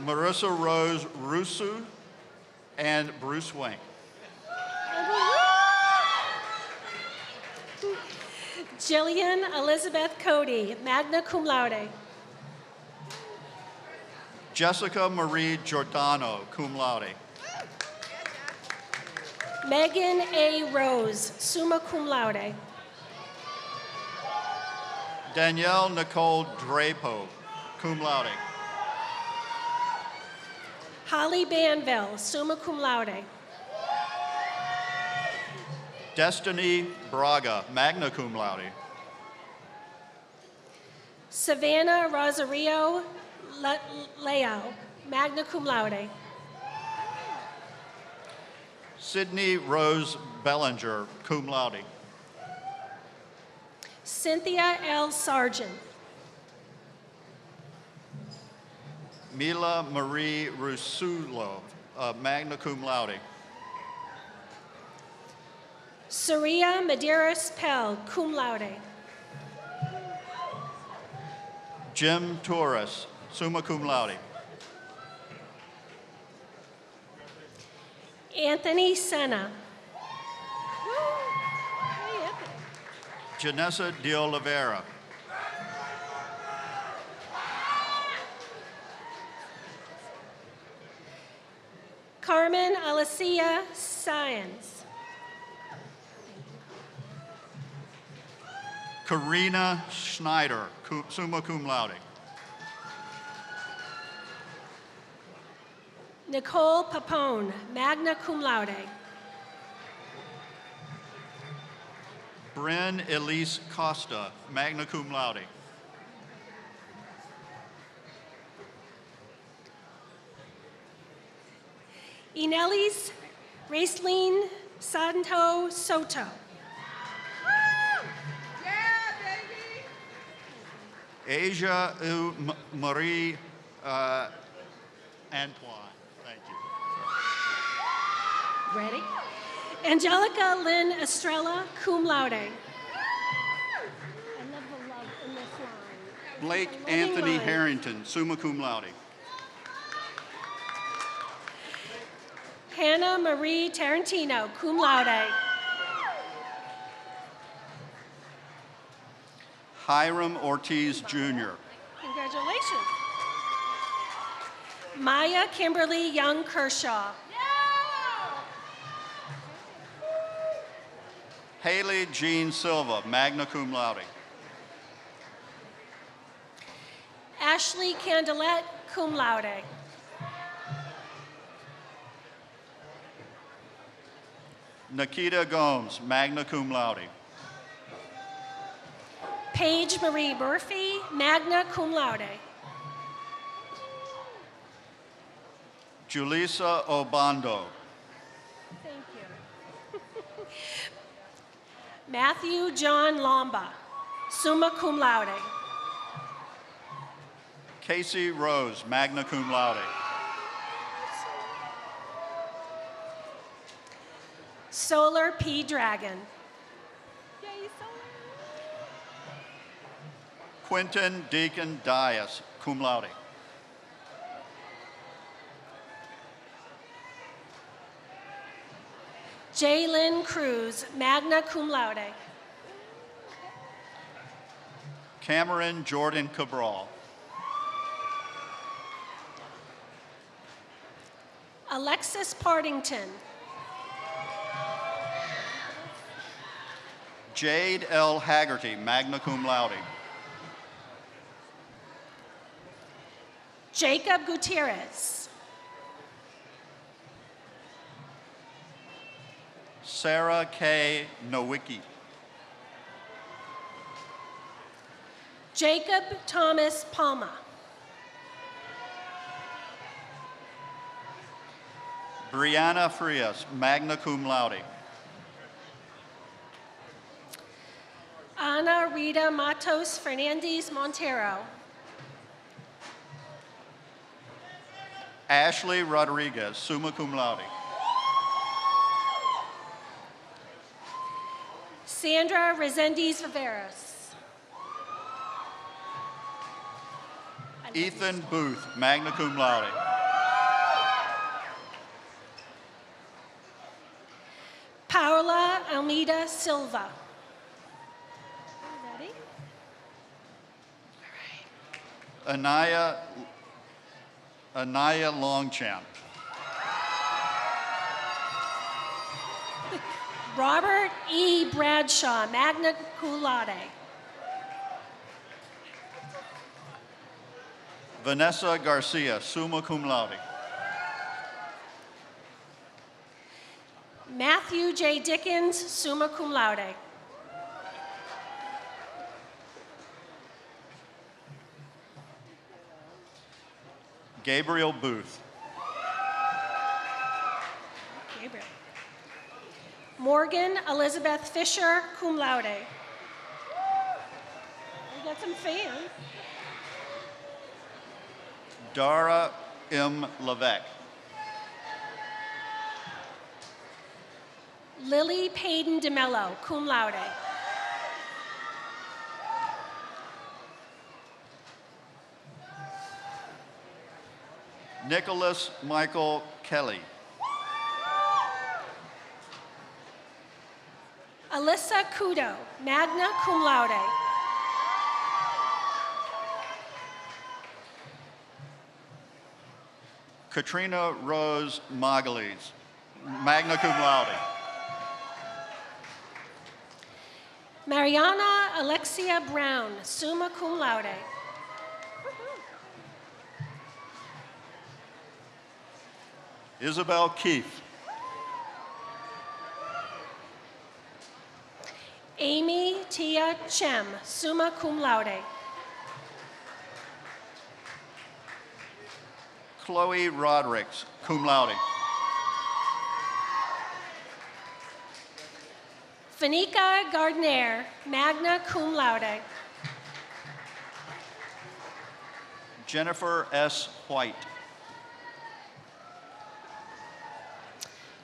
Speaker 9: Marissa Rose Rusu and Bruce Wayne.
Speaker 10: Jillian Elizabeth Cody, magna cum laude.
Speaker 9: Jessica Marie Giordano, cum laude.
Speaker 10: Megan A. Rose, summa cum laude.
Speaker 9: Danielle Nicole Drapo, cum laude.
Speaker 10: Holly Banville, summa cum laude.
Speaker 9: Destiny Braga, magna cum laude.
Speaker 10: Savannah Rosario Leao, magna cum laude.
Speaker 9: Sydney Rose Bellinger, cum laude.
Speaker 10: Cynthia L. Sargent.
Speaker 9: Mila Marie Rusulov, magna cum laude.
Speaker 10: Saria Medeiros Pell, cum laude.
Speaker 9: Jim Torres, summa cum laude.
Speaker 10: Anthony Senna.
Speaker 9: Janessa de Oliveira.
Speaker 10: Carmen Alicia Science.
Speaker 9: Karina Schneider, summa cum laude.
Speaker 10: Nicole Papone, magna cum laude.
Speaker 9: Bryn Elise Costa, magna cum laude.
Speaker 10: Inelis Raceline Santo Soto.
Speaker 9: Asia Marie Antoine. Thank you.
Speaker 10: Ready? Angelica Lynn Estrella, cum laude. I love the love in this line.
Speaker 9: Blake
Speaker 10: It's a living
Speaker 9: Anthony
Speaker 10: line.
Speaker 9: Harrington, summa cum laude.
Speaker 10: Hannah Marie Tarantino, cum laude.
Speaker 9: Hiram Ortiz Jr.
Speaker 10: Congratulations. Maya Kimberly Young Kershaw.
Speaker 9: Haley Jean Silva, magna cum laude.
Speaker 10: Ashley Candelet, cum laude.
Speaker 9: Nikita Gomes, magna cum laude.
Speaker 10: Paige Marie Murphy, magna cum laude.
Speaker 9: Julissa Obando.
Speaker 10: Thank you. Matthew John Lomba, summa cum laude.
Speaker 9: Casey Rose, magna cum laude.
Speaker 10: Solar P. Dragon.
Speaker 9: Quentin Deacon Dias, cum laude.
Speaker 10: Jaylyn Cruz, magna cum laude.
Speaker 9: Cameron Jordan Cabral.
Speaker 10: Alexis Partington.
Speaker 9: Jade L. Haggerty, magna cum laude.
Speaker 10: Jacob Gutierrez.
Speaker 9: Sarah K. Nowicki.
Speaker 10: Jacob Thomas Palma.
Speaker 9: Brianna Frias, magna cum laude.
Speaker 10: Ana Rita Matos Fernandez Montero.
Speaker 9: Ashley Rodriguez, summa cum laude.
Speaker 10: Sandra Resendiz Viveros.
Speaker 9: Ethan Booth, magna cum laude.
Speaker 10: Paula Almeida Silva.
Speaker 9: Anaya Longchamp.
Speaker 10: Robert E. Bradshaw, magna cum laude.
Speaker 9: Vanessa Garcia, summa cum laude.
Speaker 10: Matthew J. Dickens, summa cum laude.
Speaker 9: Gabriel Booth.
Speaker 10: Gabriel. Morgan Elizabeth Fisher, cum laude. We got some fans.
Speaker 9: Dara M. Levesque.
Speaker 10: Lily Payton DeMello, cum laude.
Speaker 9: Nicholas Michael Kelly.
Speaker 10: Alyssa Kudo, magna cum laude.
Speaker 9: Katrina Rose Margulies, magna cum laude.
Speaker 10: Mariana Alexia Brown, summa cum laude.
Speaker 9: Isabel Keefe.
Speaker 10: Amy Tia Chem, summa cum laude.
Speaker 9: Chloe Rodericks, cum laude.
Speaker 10: Fanika Gardner, magna cum laude.
Speaker 9: Jennifer S. White.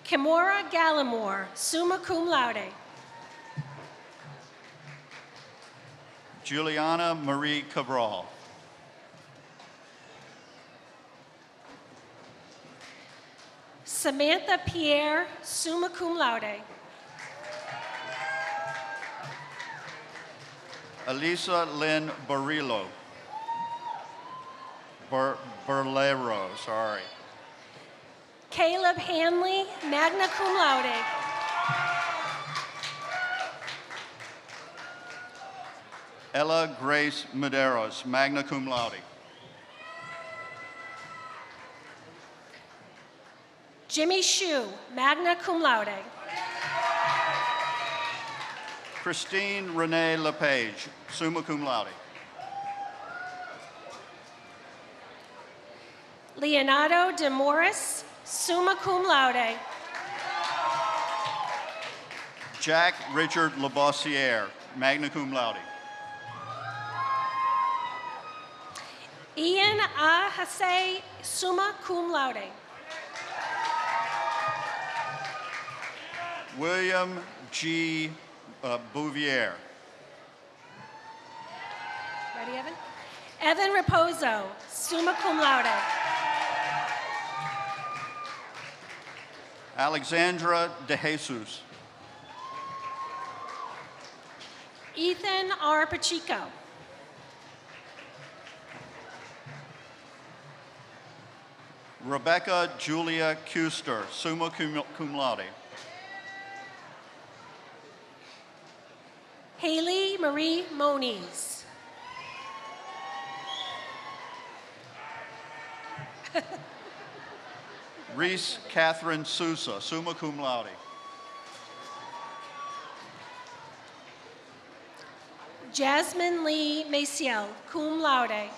Speaker 10: Kimora Gallimore, summa cum laude.
Speaker 9: Juliana Marie Cabral.
Speaker 10: Samantha Pierre, summa cum laude.
Speaker 9: Elisa Lynn Barilo. Berlero, sorry.
Speaker 10: Caleb Hanley, magna cum laude.
Speaker 9: Ella Grace Medeiros, magna cum laude.
Speaker 10: Jimmy Shu, magna cum laude.
Speaker 9: Christine Renee LePage, summa cum laude.
Speaker 10: Leonardo de Morris, summa cum laude.
Speaker 9: Jack Richard Labossiere, magna cum laude.
Speaker 10: Ian Ahase, summa cum laude.
Speaker 9: William G. Bouvier.
Speaker 10: Ready, Evan? Evan Raposo, summa cum laude.
Speaker 9: Alexandra De Jesus.
Speaker 10: Ethan R. Pacheco.
Speaker 9: Rebecca Julia Kuster, summa cum laude.
Speaker 10: Haley Marie Moniz.
Speaker 9: Reese Catherine Sousa, summa cum laude.
Speaker 10: Jasmine Lee Maciel, cum laude.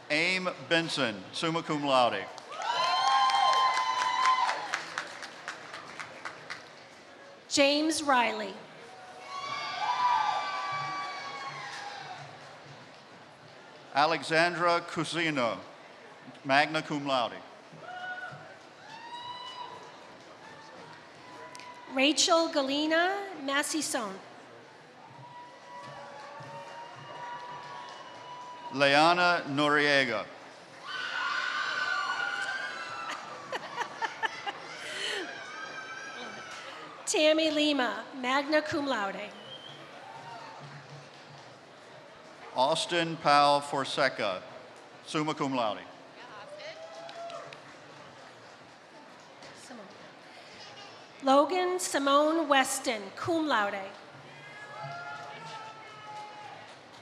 Speaker 9: Aim Benson, summa cum laude.
Speaker 10: James Riley.
Speaker 9: Alexandra Cusino, magna cum laude.
Speaker 10: Rachel Galina Massison.
Speaker 9: Leana Noriega.
Speaker 10: Tammy Lima, magna cum laude.
Speaker 9: Austin Powell Forseca, summa cum laude.
Speaker 10: Logan Simone Weston, cum laude.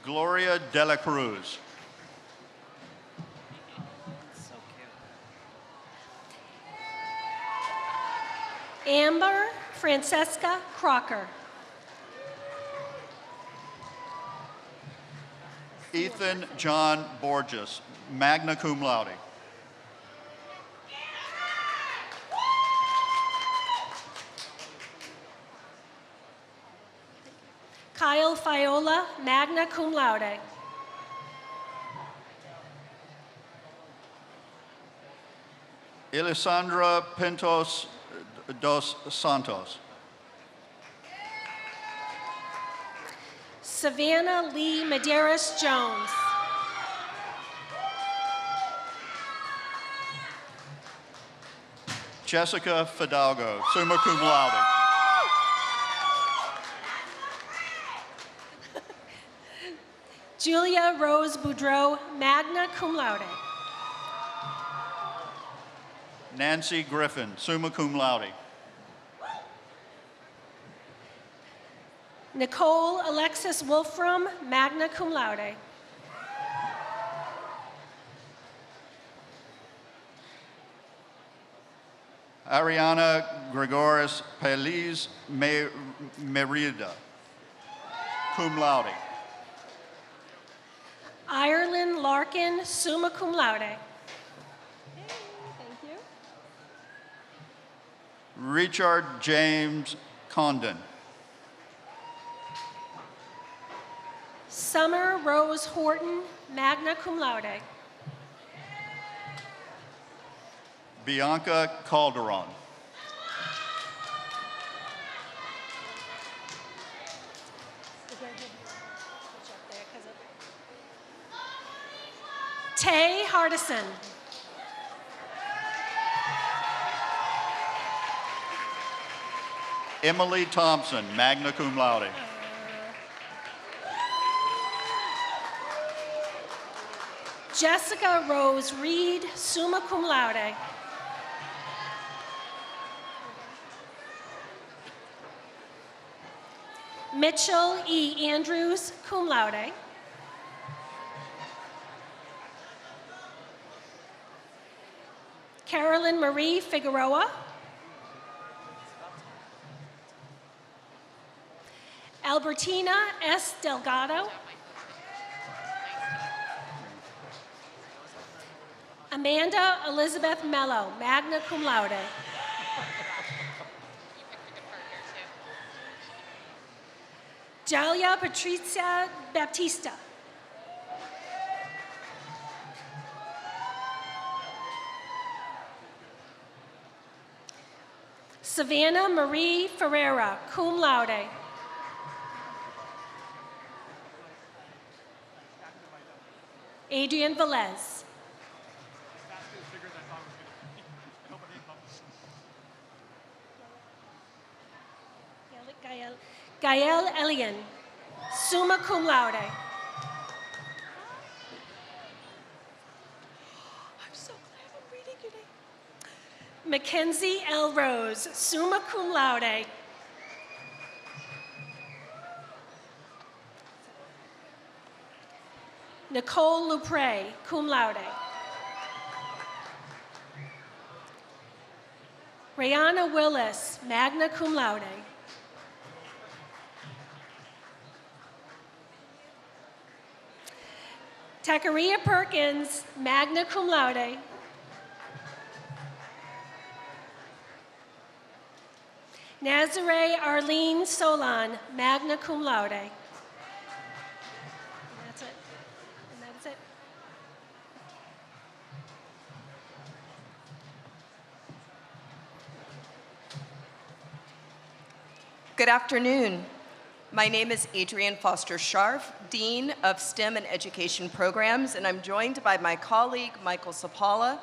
Speaker 9: Gloria de la Cruz.
Speaker 10: Amber Francesca Crocker.
Speaker 9: Ethan John Borges, magna cum laude.
Speaker 10: Kyle Fiola, magna cum laude.
Speaker 9: Elisandra Pintos dos Santos.
Speaker 10: Savannah Lee Medeiros Jones.
Speaker 9: Jessica Fidalgo, summa cum laude.
Speaker 10: Julia Rose Boudreau, magna cum laude.
Speaker 9: Nancy Griffin, summa cum laude.
Speaker 10: Nicole Alexis Wolfram, magna cum laude.
Speaker 9: Ariana Gregoris Peliz Merida, cum laude.
Speaker 10: Ireland Larkin, summa cum laude. Thank you.
Speaker 9: Richard James Condon.
Speaker 10: Summer Rose Horton, magna cum laude.
Speaker 9: Bianca Calderon.
Speaker 10: Tay Hardison.
Speaker 9: Emily Thompson, magna cum laude.
Speaker 10: Jessica Rose Reed, summa cum laude. Mitchell E. Andrews, cum laude. Carolyn Marie Figueroa. Albertina S. Delgado. Amanda Elizabeth Mello, magna cum laude. Jalia Patricia Baptista. Savannah Marie Ferreira, cum laude. Adrian Velez. Gael Elian, summa cum laude. I'm so glad I'm reading your name. Mackenzie L. Rose, summa cum laude. Nicole Lupre, cum laude. Rayana Willis, magna cum laude. Takaria Perkins, magna cum laude. Nazare Arlene Solan, magna cum laude. And that's it. And that's it.
Speaker 11: Good afternoon. My name is Adrienne Foster Scharf, Dean of STEM and Education Programs, and I'm joined by my colleague, Michael Sapala.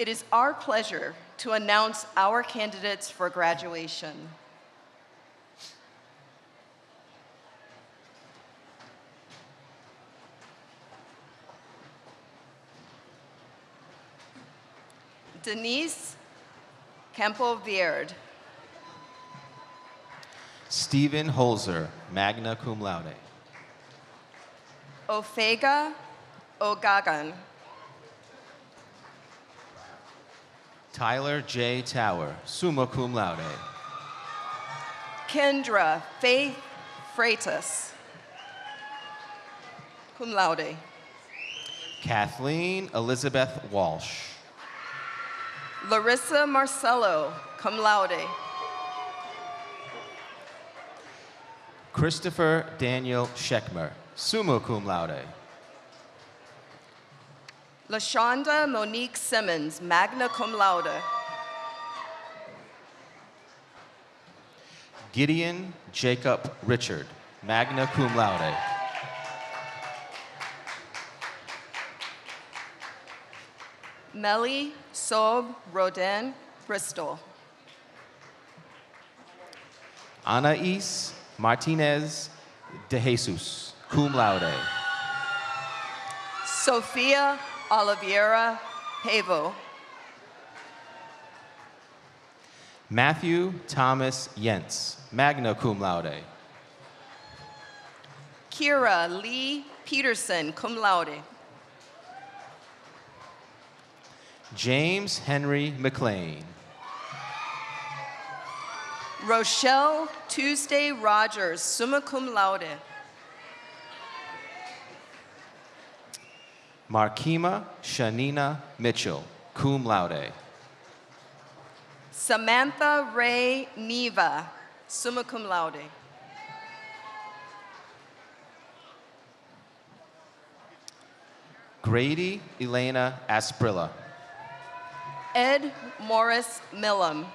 Speaker 11: It is our pleasure to announce our candidates for graduation. Denise Campo-Vierde.
Speaker 12: Stephen Holzer, magna cum laude.
Speaker 11: Ofega Ogagan.
Speaker 12: Tyler J. Tower, summa cum laude.
Speaker 11: Kendra Faith Freitas. Cum laude.
Speaker 12: Kathleen Elizabeth Walsh.
Speaker 11: Larissa Marcello, cum laude.
Speaker 12: Christopher Daniel Scheckmer, summa cum laude.
Speaker 11: LaShonda Monique Simmons, magna cum laude.
Speaker 12: Gideon Jacob Richard, magna cum laude.
Speaker 11: Melly Sob Rodin, Bristol.
Speaker 12: Anais Martinez de Jesus, cum laude.
Speaker 11: Sofia Oliveira Pavo.
Speaker 12: Matthew Thomas Yentz, magna cum laude.
Speaker 11: Kira Lee Peterson, cum laude.
Speaker 12: James Henry McLean.
Speaker 11: Rochelle Tuesday Rogers, summa cum laude.
Speaker 12: Markima Shanina Mitchell, cum laude.
Speaker 11: Samantha Ray Neva, summa cum laude.
Speaker 12: Grady Elena Asprilla.
Speaker 11: Ed Morris Millam.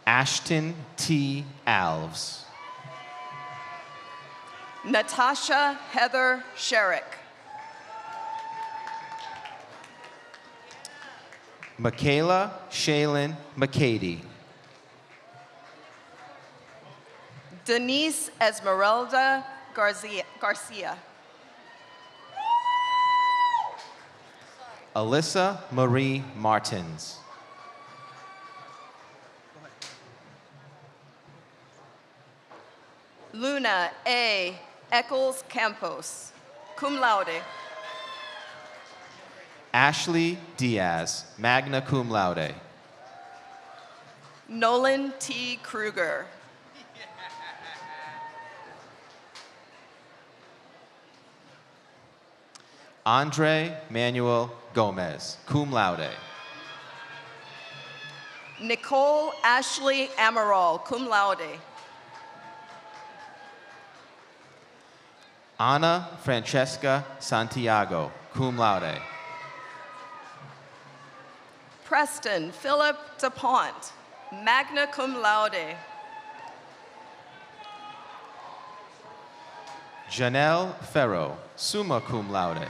Speaker 12: Ashton T. Alves.
Speaker 11: Natasha Heather Sherrick.
Speaker 12: Michaela Shaylin McCady.
Speaker 11: Denise Esmeralda Garcia.
Speaker 12: Alyssa Marie Martins.
Speaker 11: Luna A. Eccles Campos, cum laude.
Speaker 12: Ashley Diaz, magna cum laude.
Speaker 11: Nolan T. Kruger.
Speaker 12: Andre Manuel Gomez, cum laude.
Speaker 11: Nicole Ashley Amaral, cum laude.
Speaker 12: Ana Francesca Santiago, cum laude.
Speaker 11: Preston Philip DuPont, magna cum laude.
Speaker 12: Janelle Ferro, summa cum laude.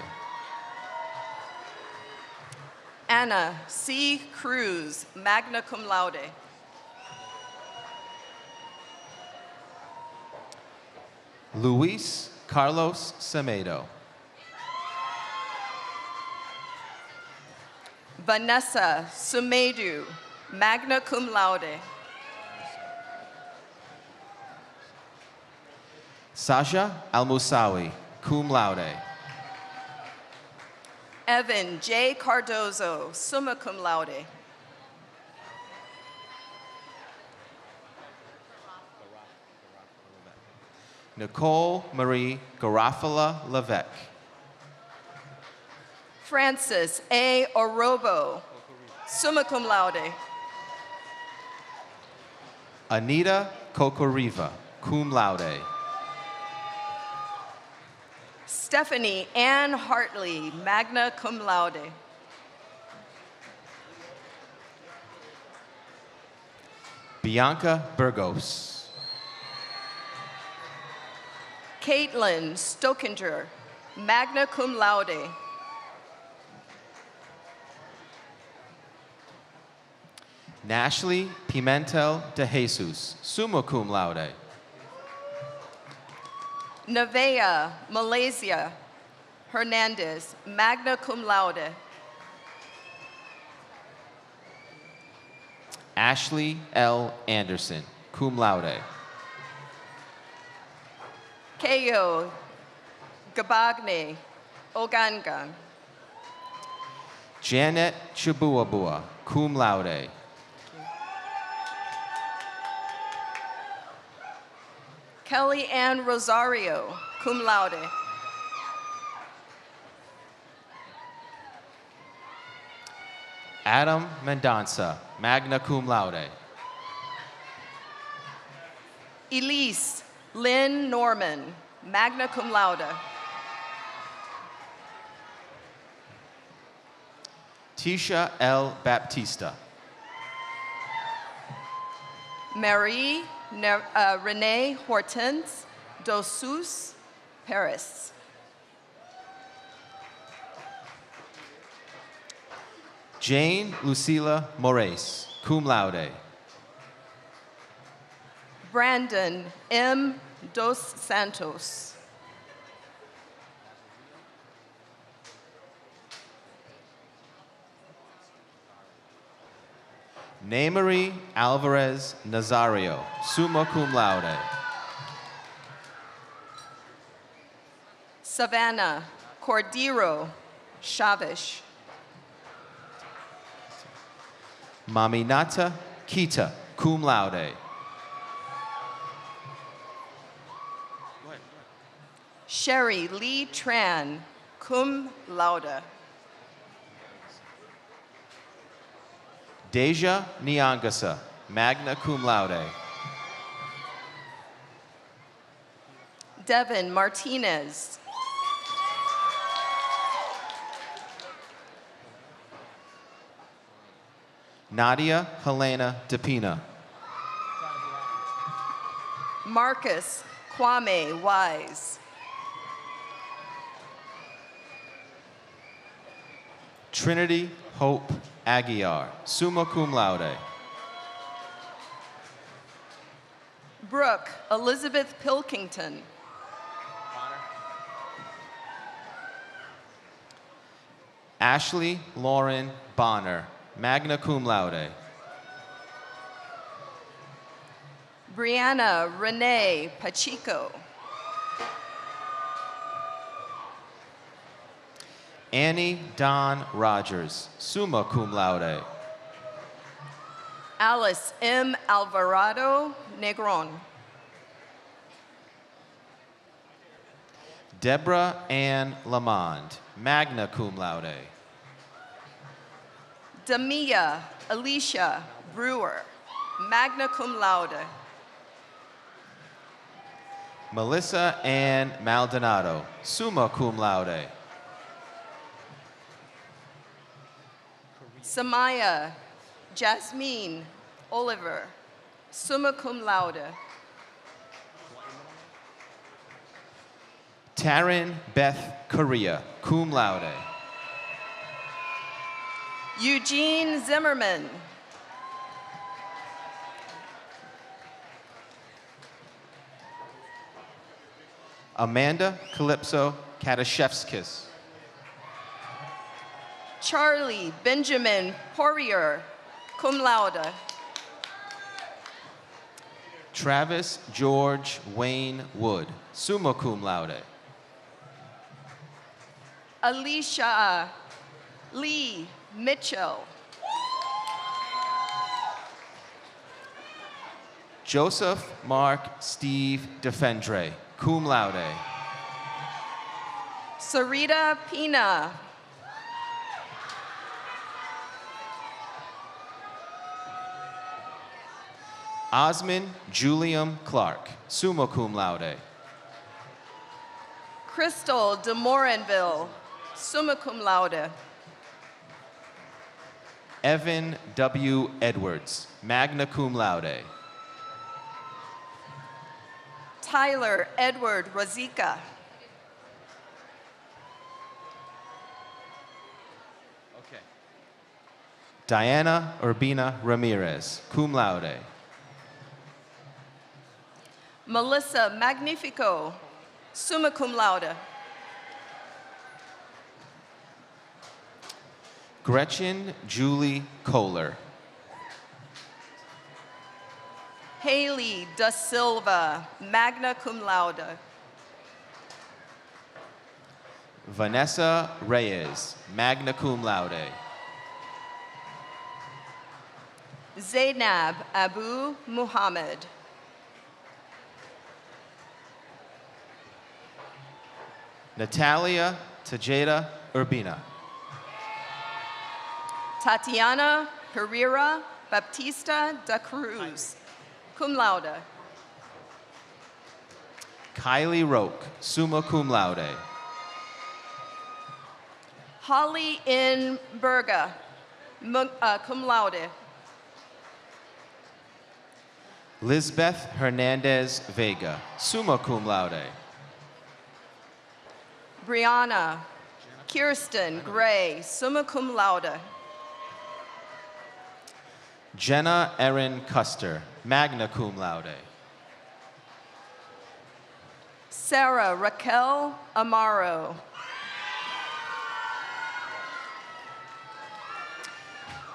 Speaker 11: Anna C. Cruz, magna cum laude.
Speaker 12: Luis Carlos Semedo.
Speaker 11: Vanessa Sumedu, magna cum laude.
Speaker 12: Sasha Almusawi, cum laude.
Speaker 11: Evan J. Cardozo, summa cum laude.
Speaker 12: Nicole Marie Garofalo Levesque.
Speaker 11: Francis A. Orobo, summa cum laude.
Speaker 12: Anita Cocoriva, cum laude.
Speaker 11: Stephanie Ann Hartley, magna cum laude.
Speaker 12: Bianca Burgos.
Speaker 11: Caitlin Stokinger, magna cum laude.
Speaker 12: Nashley Pimentel de Jesus, summa cum laude.
Speaker 11: Nevaeh Malaysia, Hernandez, magna cum laude.
Speaker 12: Ashley L. Anderson, cum laude.
Speaker 11: Keyo Gabagne, Oganga.
Speaker 12: Janet Chibuabua, cum laude.
Speaker 11: Kelly Ann Rosario, cum laude.
Speaker 12: Adam Mendonça, magna cum laude.
Speaker 11: Elise Lynn Norman, magna cum laude.
Speaker 12: Tisha L. Baptista.
Speaker 11: Marie Renee Hortense Dosus Paris.
Speaker 12: Jane Lucila Moraes, cum laude.
Speaker 11: Brandon M. Dos Santos.
Speaker 12: Neymarie Alvarez Nazario, summa cum laude.
Speaker 11: Savannah Cordero Chavish.
Speaker 12: Maminata Kita, cum laude.
Speaker 11: Sherry Lee Tran, cum laude.
Speaker 12: Deja Nyangasa, magna cum laude.
Speaker 11: Devin Martinez.
Speaker 12: Nadia Helena DePina.
Speaker 11: Marcus Kwame Wise.
Speaker 12: Trinity Hope Aguiar, summa cum laude.
Speaker 11: Brooke Elizabeth Pilkington.
Speaker 12: Ashley Lauren Bonner, magna cum laude.
Speaker 11: Brianna Renee Pacheco.
Speaker 12: Annie Don Rogers, summa cum laude.
Speaker 11: Alice M. Alvarado Negron.
Speaker 12: Deborah Ann Lamond, magna cum laude.
Speaker 11: Damia Alicia Brewer, magna cum laude.
Speaker 12: Melissa Ann Maldonado, summa cum laude.
Speaker 11: Samaya Jasmine Oliver, summa cum laude.
Speaker 12: Taryn Beth Correa, cum laude.
Speaker 11: Eugene Zimmerman.
Speaker 12: Amanda Calypso Katashevskis.
Speaker 11: Charlie Benjamin Poirier, cum laude.
Speaker 12: Travis George Wayne Wood, summa cum laude.
Speaker 11: Alicia Lee Mitchell.
Speaker 12: Joseph Mark Steve Defendre, cum laude.
Speaker 11: Sarita Pina.
Speaker 12: Osmond Julium Clark, summa cum laude.
Speaker 11: Crystal de Morinville, summa cum laude.
Speaker 12: Evan W. Edwards, magna cum laude.
Speaker 11: Tyler Edward Rosica.
Speaker 12: Okay. Diana Urbina Ramirez, cum laude.
Speaker 11: Melissa Magnifico, summa cum laude.
Speaker 12: Gretchen Julie Kohler.
Speaker 11: Haley Da Silva, magna cum laude.
Speaker 12: Vanessa Reyes, magna cum laude.
Speaker 11: Zainab Abu Muhammad.
Speaker 12: Natalia Tejeda Urbina.
Speaker 11: Tatiana Pereira Baptista da Cruz, cum laude.
Speaker 12: Kylie Roque, summa cum laude.
Speaker 11: Holly N. Berga, cum laude.
Speaker 12: Lisbeth Hernandez Vega, summa cum laude.
Speaker 11: Brianna Kirsten Gray, summa cum laude.
Speaker 12: Jenna Erin Custer, magna cum laude.
Speaker 11: Sarah Raquel Amaro.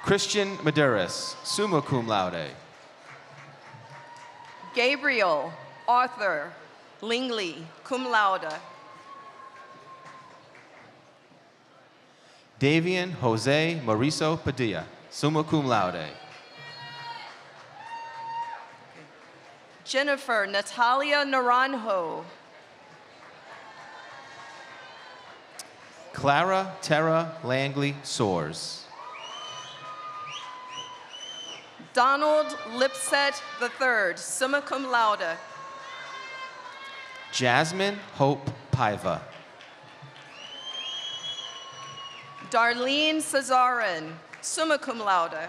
Speaker 12: Christian Maduris, summa cum laude.
Speaker 11: Gabriel Arthur Lingley, cum laude.
Speaker 12: Davian Jose Mauricio Padilla, summa cum laude.
Speaker 11: Jennifer Natalia Naranjo.
Speaker 12: Clara Terra Langley Soares.
Speaker 11: Donald Lipset III, summa cum laude.
Speaker 12: Jasmine Hope Paiva.
Speaker 11: Darlene Cesarin, summa cum laude.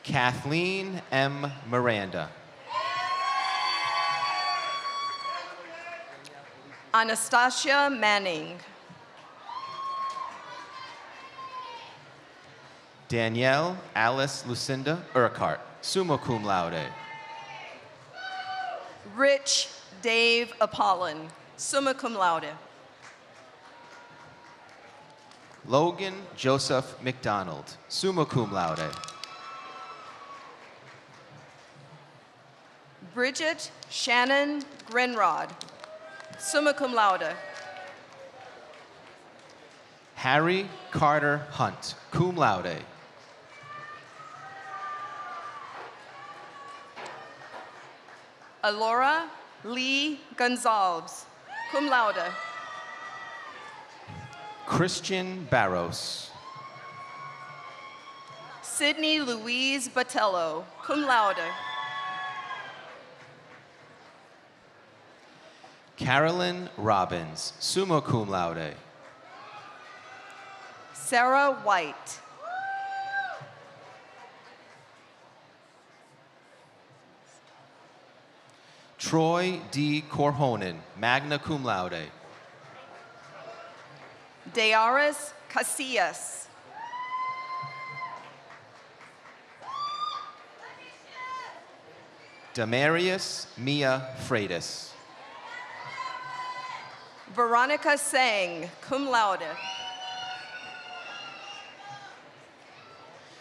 Speaker 12: Kathleen M. Miranda.
Speaker 11: Anastasia Manning.
Speaker 12: Danielle Alice Lucinda Urquhart, summa cum laude.
Speaker 11: Rich Dave Apollon, summa cum laude.
Speaker 12: Logan Joseph McDonald, summa cum laude.
Speaker 11: Bridget Shannon Grenrod, summa cum laude.
Speaker 12: Harry Carter Hunt, cum laude.
Speaker 11: Alora Lee Gonzalez, cum laude.
Speaker 12: Christian Barros.
Speaker 11: Sydney Louise Batello, cum laude.
Speaker 12: Carolyn Robbins, summa cum laude.
Speaker 11: Sarah White.
Speaker 12: Troy D. Corhonen, magna cum laude.
Speaker 11: Dayaris Casillas.
Speaker 12: Demarius Mia Freitas.
Speaker 11: Veronica Sang, cum laude.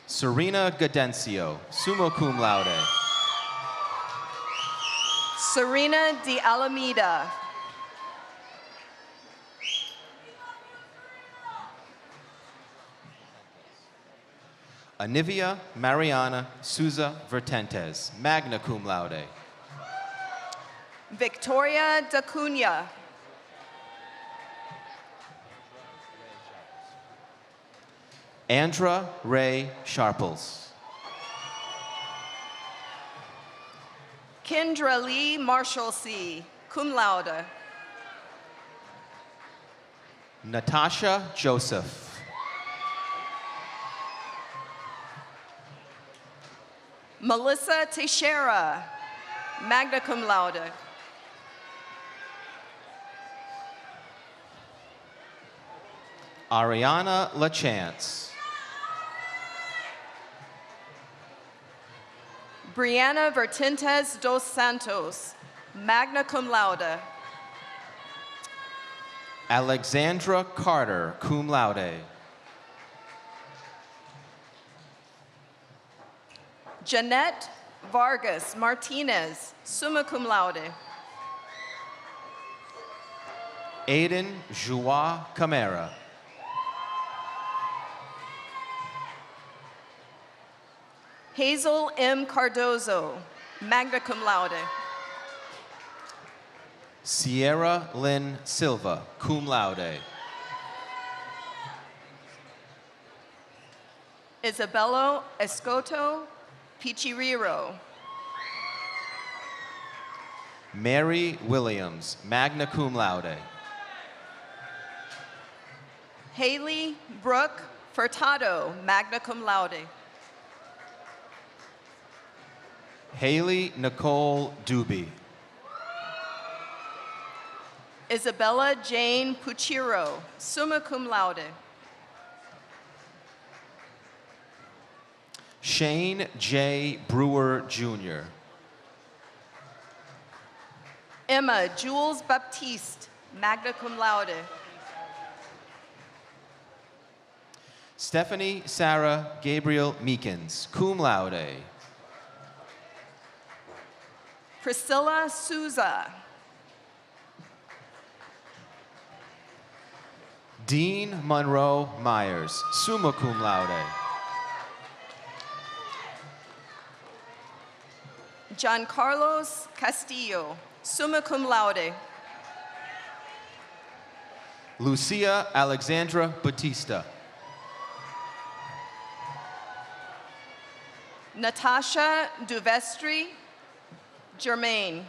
Speaker 12: Serena Gadencio, summa cum laude.
Speaker 11: Serena de Alameda.
Speaker 12: Anivia Mariana Souza Vertentes, magna cum laude.
Speaker 11: Victoria Dacunha.
Speaker 12: Andra Ray Sharples.
Speaker 11: Kendra Lee Marshalsea, cum laude.
Speaker 12: Natasha Joseph.
Speaker 11: Melissa Teixeira, magna cum laude.
Speaker 12: Ariana LaChance.
Speaker 11: Brianna Vertentes dos Santos, magna cum laude.
Speaker 12: Alexandra Carter, cum laude.
Speaker 11: Jeanette Vargas Martinez, summa cum laude.
Speaker 12: Aiden Joie Camara.
Speaker 11: Hazel M. Cardozo, magna cum laude.
Speaker 12: Sierra Lynn Silva, cum laude.
Speaker 11: Isabello Escoto Pichiriro.
Speaker 12: Mary Williams, magna cum laude.
Speaker 11: Haley Brooke Furtado, magna cum laude.
Speaker 12: Haley Nicole Doobie.
Speaker 11: Isabella Jane Puchiro, summa cum laude.
Speaker 12: Shane J. Brewer Jr.
Speaker 11: Emma Jules Baptiste, magna cum laude.
Speaker 12: Stephanie Sarah Gabriel Meekins, cum laude.
Speaker 11: Priscilla Souza.
Speaker 12: Dean Monroe Myers, summa cum laude.
Speaker 11: Giancarlos Castillo, summa cum laude.
Speaker 12: Lucia Alexandra Batista.
Speaker 11: Natasha Duvestri Germain.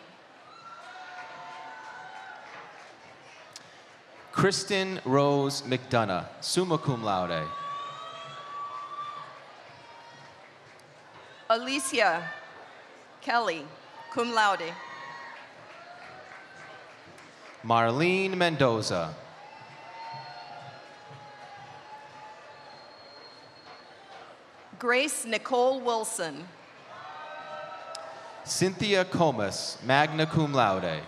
Speaker 12: Kristen Rose McDonough, summa cum laude.
Speaker 11: Alicia Kelly, cum laude.
Speaker 12: Marlene Mendoza.
Speaker 11: Grace Nicole Wilson.
Speaker 12: Cynthia Comas, magna cum laude.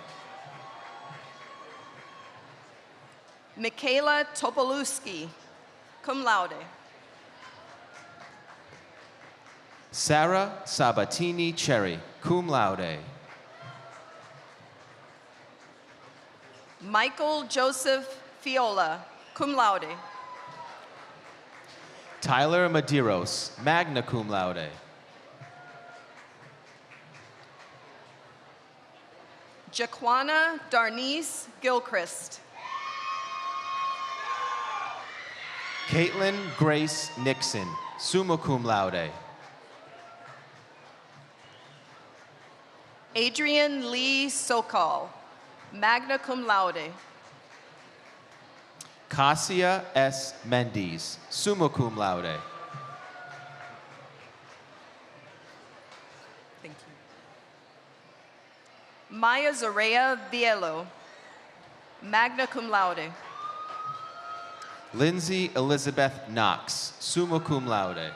Speaker 11: Michaela Topolewski, cum laude.
Speaker 12: Sarah Sabatini Cherry, cum laude.
Speaker 11: Michael Joseph Fiola, cum laude.
Speaker 12: Tyler Medeiros, magna cum laude.
Speaker 11: Jaquana Darnice Gilchrist.
Speaker 12: Caitlin Grace Nixon, summa cum laude.
Speaker 11: Adrian Lee Sokol, magna cum laude.
Speaker 12: Cassia S. Mendes, summa cum laude.
Speaker 11: Thank you. Maya Zorea Bielo, magna cum laude.
Speaker 12: Lindsay Elizabeth Knox, summa cum laude.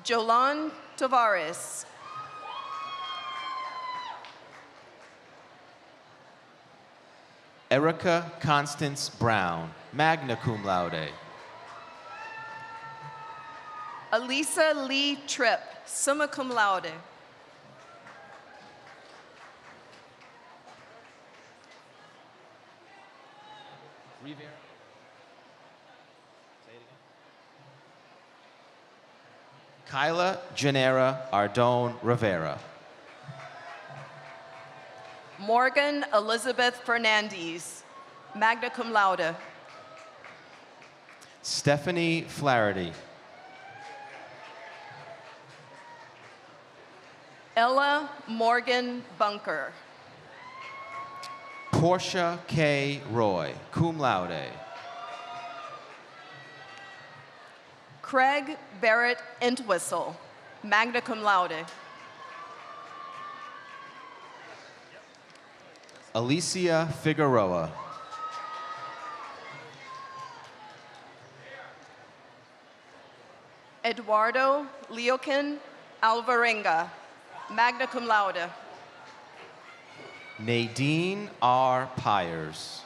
Speaker 11: Jolan Tavares.
Speaker 12: Erica Constance Brown, magna cum laude.
Speaker 11: Elisa Lee Tripp, summa cum laude.
Speaker 12: Rivera. Kyla Janera Ardone Rivera.
Speaker 11: Morgan Elizabeth Fernandez, magna cum laude.
Speaker 12: Stephanie Flaherty.
Speaker 11: Ella Morgan Bunker.
Speaker 12: Portia K. Roy, cum laude.
Speaker 11: Craig Barrett Entwistle, magna cum laude.
Speaker 12: Alicia Figueroa.
Speaker 11: Eduardo Leokin Alvarenga, magna cum laude.
Speaker 12: Nadine R. Pyers.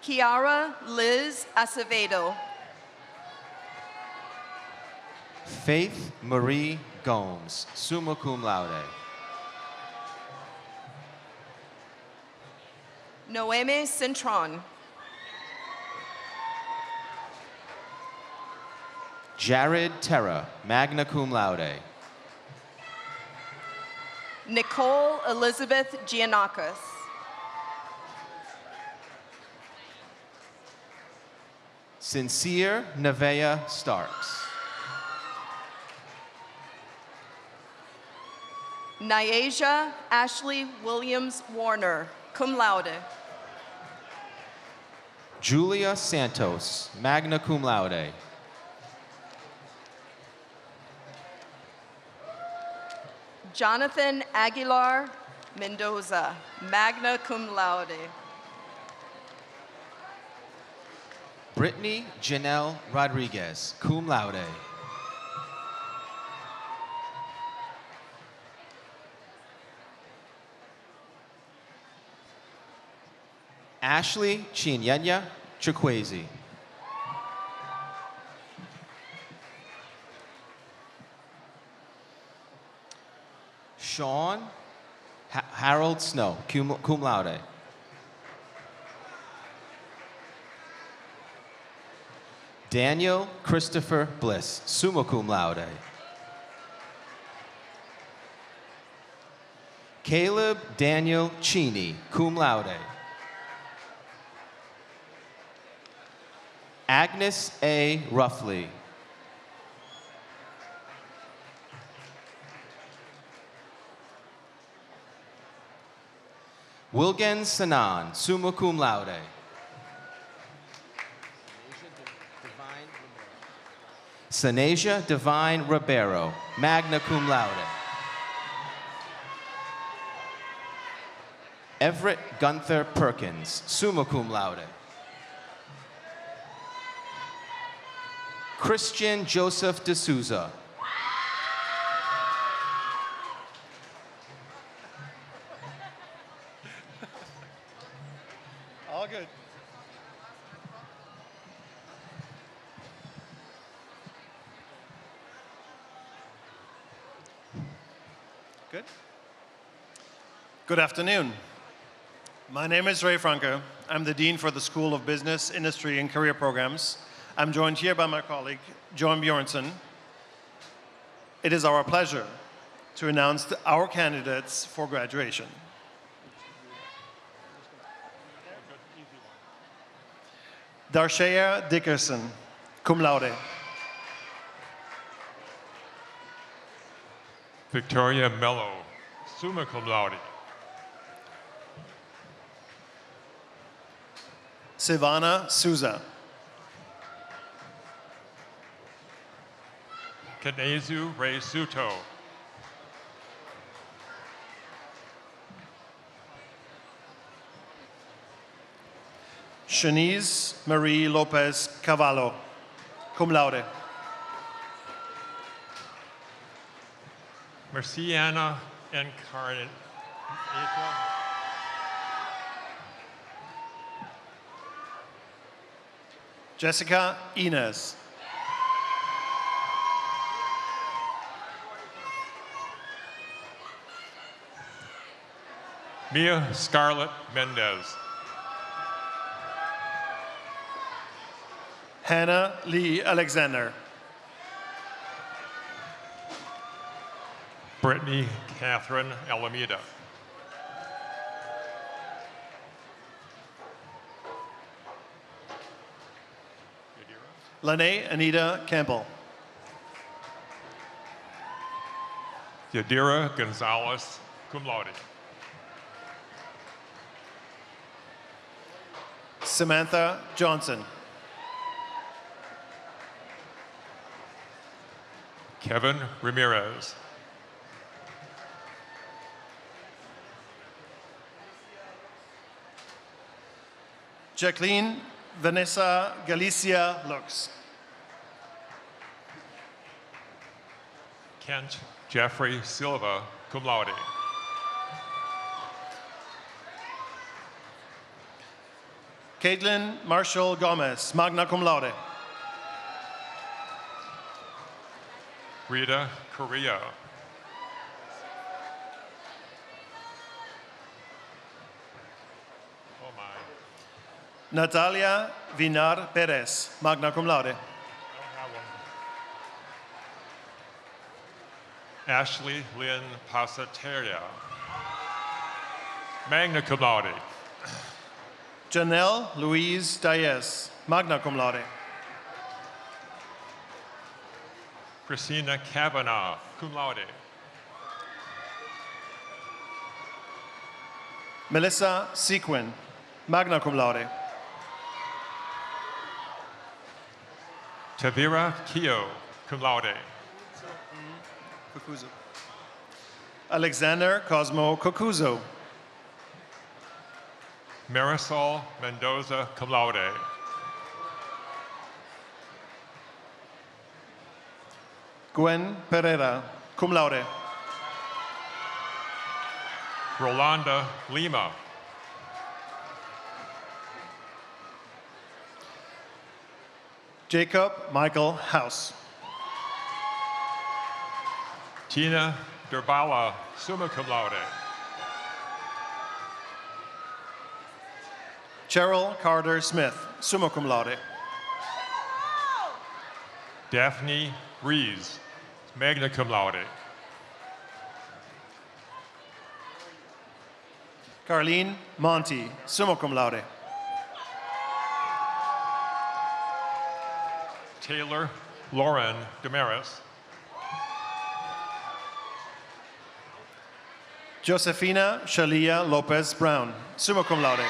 Speaker 11: Kiara Liz Acevedo.
Speaker 12: Faith Marie Gomes, summa cum laude.
Speaker 11: Noemi Cintron.
Speaker 12: Jared Terra, magna cum laude.
Speaker 11: Nicole Elizabeth Giannakis.
Speaker 12: Sincere Nevea Starks.
Speaker 11: Nyasia Ashley Williams Warner, cum laude.
Speaker 12: Julia Santos, magna cum laude.
Speaker 11: Jonathan Aguilar Mendoza, magna cum laude.
Speaker 12: Brittany Janelle Rodriguez, cum laude. Ashley Chinyanya Chikwezi. Sean Harold Snow, cum laude. Daniel Christopher Bliss, summa cum laude. Caleb Daniel Cheney, cum laude. Agnes A. Ruffley. Wilgen Sanan, summa cum laude. Sanasia Divine Ribeiro, magna cum laude. Everett Gunther Perkins, summa cum laude. Christian Joseph D'Souza.
Speaker 4: All good. Good. Good afternoon. My name is Ray Franke. I'm the Dean for the School of Business, Industry, and Career Programs. I'm joined here by my colleague, Joan Bjornson. It is our pleasure to announce our candidates for graduation. Darshaya Dickerson, cum laude.
Speaker 13: Victoria Mello, summa cum laude.
Speaker 4: Silvana Souza.
Speaker 13: Kanezu Ray Suto.
Speaker 4: Shanice Marie Lopez Cavallo, cum laude.
Speaker 13: Marciana Encarnate.
Speaker 4: Jessica Inez.
Speaker 13: Mia Scarlett Mendez.
Speaker 4: Hannah Lee Alexander.
Speaker 13: Brittany Catherine Alameda.
Speaker 4: Lene Anita Campbell.
Speaker 13: Yadira Gonzalez, cum laude.
Speaker 4: Samantha Johnson.
Speaker 13: Kevin Ramirez.
Speaker 4: Jacqueline Vanessa Galicia Lux.
Speaker 13: Kent Jeffrey Silva, cum laude.
Speaker 14: Caitlin Marshall Gomez, magna cum laude.
Speaker 13: Rita Correa. Oh my.
Speaker 14: Natalia Vinar Perez, magna cum laude.
Speaker 13: I don't have one. Ashley Lynn Pasateria. Magna cum laude.
Speaker 14: Janelle Louise Diaz, magna cum laude.
Speaker 13: Christina Kavanaugh, cum laude.
Speaker 14: Melissa Sequin, magna cum laude.
Speaker 13: Tavira Keo, cum laude.
Speaker 14: Alexander Cosmo Cocuzo.
Speaker 13: Marisol Mendoza, cum laude.
Speaker 14: Gwen Pereira, cum laude.
Speaker 13: Rolanda Lima.
Speaker 14: Jacob Michael House.
Speaker 13: Tina Durbala, summa cum laude.
Speaker 14: Cheryl Carter Smith, summa cum laude.
Speaker 13: Daphne Rees, magna cum laude.
Speaker 14: Carlene Monty, summa cum laude.
Speaker 13: Taylor Lauren Damaris.
Speaker 14: Josefina Shalia Lopez Brown, summa cum laude.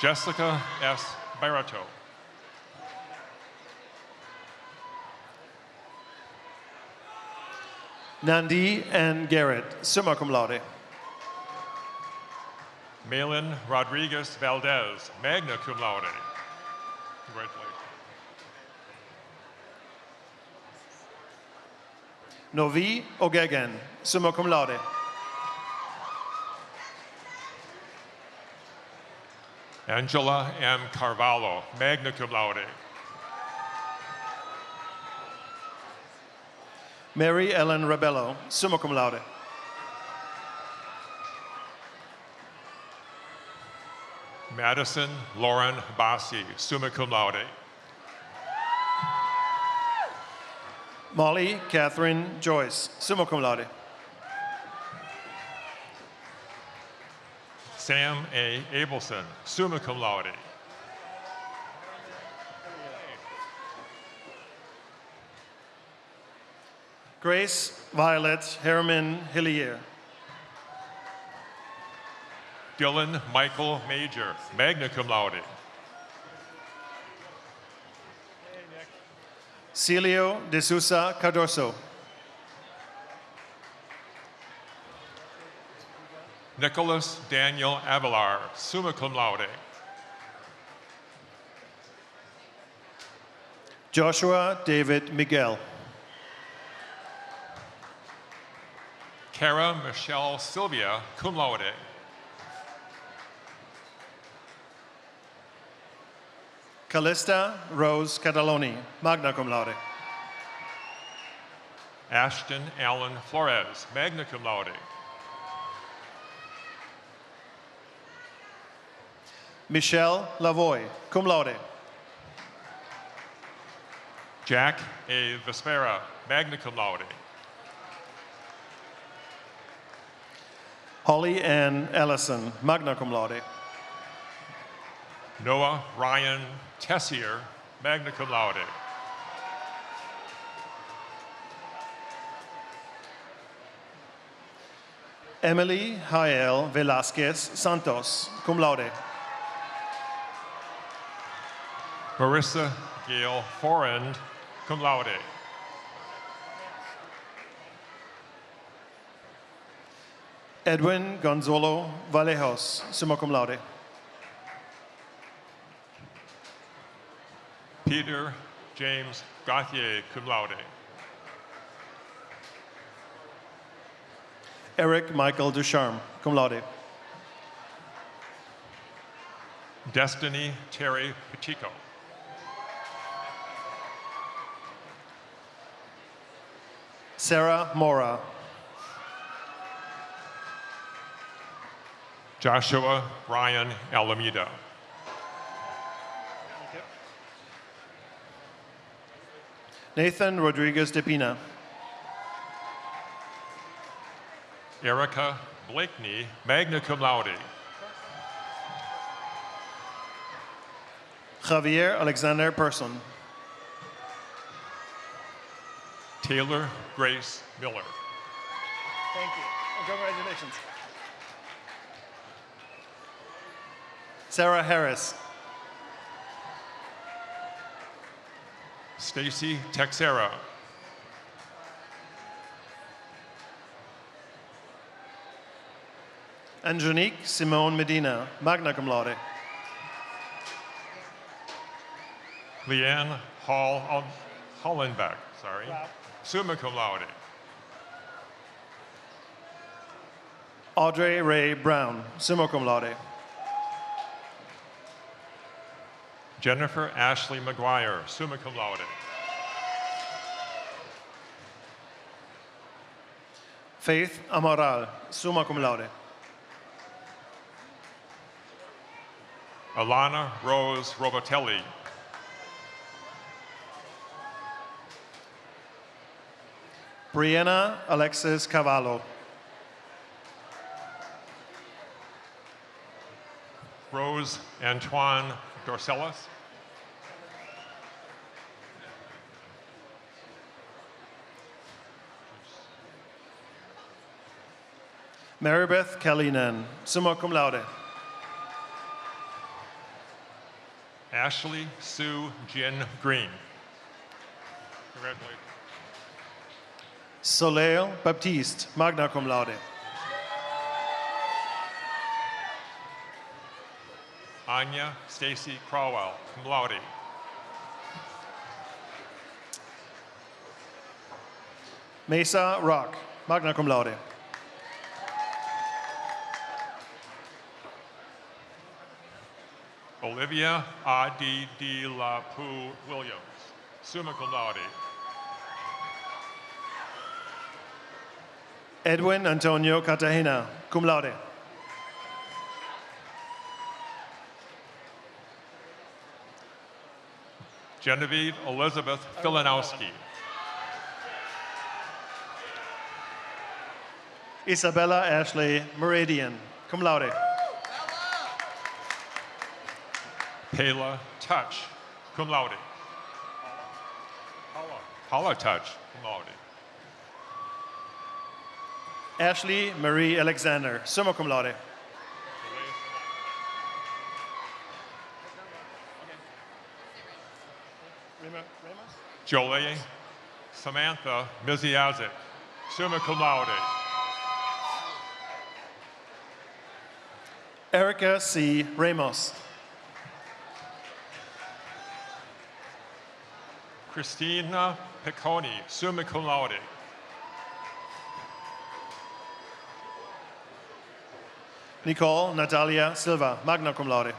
Speaker 13: Jessica S. Barato.
Speaker 14: Nandi and Garrett, summa cum laude.
Speaker 13: Malin Rodriguez Valdez, magna cum laude. Congratulations.
Speaker 14: Novi Ogegan, summa cum laude.
Speaker 13: Angela M. Carvalho, magna cum laude.
Speaker 14: Mary Ellen Rebello, summa cum laude.
Speaker 13: Madison Lauren Bassi, summa cum laude.
Speaker 14: Molly Catherine Joyce, summa cum laude.
Speaker 13: Sam A. Abelson, summa cum laude.
Speaker 14: Grace Violet Herman Hillier.
Speaker 13: Dylan Michael Major, magna cum laude.
Speaker 14: Celio de Sousa Cardoso.
Speaker 13: Nicholas Daniel Avalar, summa cum laude.
Speaker 14: Joshua David Miguel.
Speaker 13: Cara Michelle Sylvia, cum laude.
Speaker 14: Callista Rose Cataloni, magna cum laude.
Speaker 13: Ashton Allen Flores, magna cum laude.
Speaker 14: Michelle Lavoy, cum laude.
Speaker 13: Jack A. Vespera, magna cum laude.
Speaker 14: Holly Ann Ellison, magna cum laude.
Speaker 13: Noah Ryan Tessier, magna cum laude.
Speaker 14: Emily Jael Velasquez Santos, cum laude.
Speaker 13: Marissa Gail Forend, cum laude.
Speaker 14: Edwin Gonzalo Vallejos, summa cum laude.
Speaker 13: Peter James Gauthier, cum laude.
Speaker 14: Eric Michael Ducharme, cum laude.
Speaker 13: Destiny Terry Pacheco.
Speaker 14: Sarah Mora.
Speaker 13: Joshua Ryan Alameda.
Speaker 14: Nathan Rodriguez de Pina.
Speaker 13: Erica Blakeney, magna cum laude.
Speaker 14: Javier Alexander Person.
Speaker 13: Taylor Grace Miller.
Speaker 14: Thank you. Congratulations. Sarah Harris.
Speaker 13: Stacy Texera.
Speaker 14: Angelique Simone Medina, magna cum laude.
Speaker 13: Leanne Hollenbeck, summa cum laude.
Speaker 14: Audrey Ray Brown, summa cum laude.
Speaker 13: Jennifer Ashley McGuire, summa cum laude.
Speaker 14: Faith Amaral, summa cum laude.
Speaker 13: Alana Rose Robotelli.
Speaker 14: Brianna Alexis Cavallo.
Speaker 13: Rose Antoine Dorcelis.
Speaker 14: Marybeth Kalinen, summa cum laude.
Speaker 13: Ashley Sue Jin Green. Congratulations.
Speaker 14: Soleil Baptiste, magna cum laude.
Speaker 13: Anya Stacy Crowell, cum laude.
Speaker 14: Mesa Rock, magna cum laude.
Speaker 13: Olivia Adi de la Poo Williams, summa cum laude.
Speaker 14: Edwin Antonio Catahena, cum laude.
Speaker 13: Genevieve Elizabeth Filanowski.
Speaker 14: Isabella Ashley Meridian, cum laude.
Speaker 13: Payla Touch, cum laude. Paula Touch, cum laude.
Speaker 14: Ashley Marie Alexander, summa cum laude.
Speaker 13: Jolie Samantha Miziazik, summa cum laude.
Speaker 14: Erica C. Ramos.
Speaker 13: Christina Picconi, summa cum laude.
Speaker 14: Nicole Natalia Silva, magna cum laude.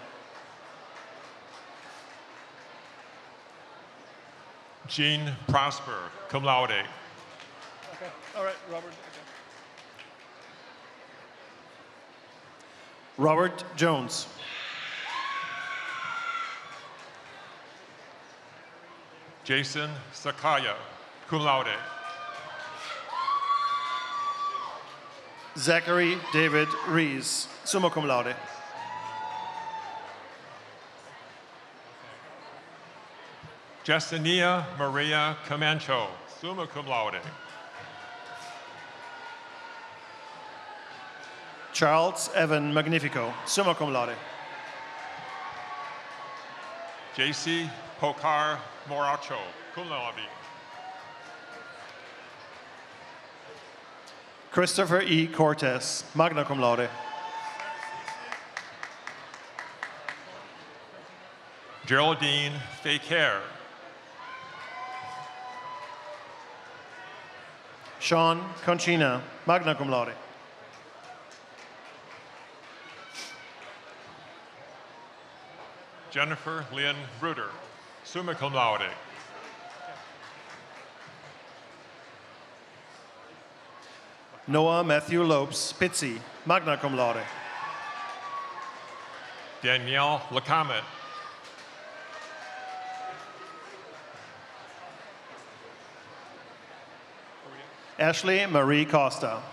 Speaker 13: Jean Prosper, cum laude.
Speaker 14: Okay. All right, Robert. Okay. Robert Jones.
Speaker 13: Jason Sakaya, cum laude.
Speaker 14: Zachary David Rees, summa cum laude.
Speaker 13: Jessenia Maria Camacho, summa cum laude.
Speaker 14: Charles Evan Magnifico, summa cum laude.
Speaker 13: JC Pokar Moracho, cum laude.
Speaker 14: Christopher E. Cortez, magna cum laude.
Speaker 13: Geraldine Faker.
Speaker 14: Sean Conchina, magna cum laude.
Speaker 13: Jennifer Lynn Bruder, summa cum laude.
Speaker 14: Noah Matthew Lopes, Pizzi, magna cum laude.
Speaker 13: Danielle Lacamet,
Speaker 14: Ashley Marie Costa.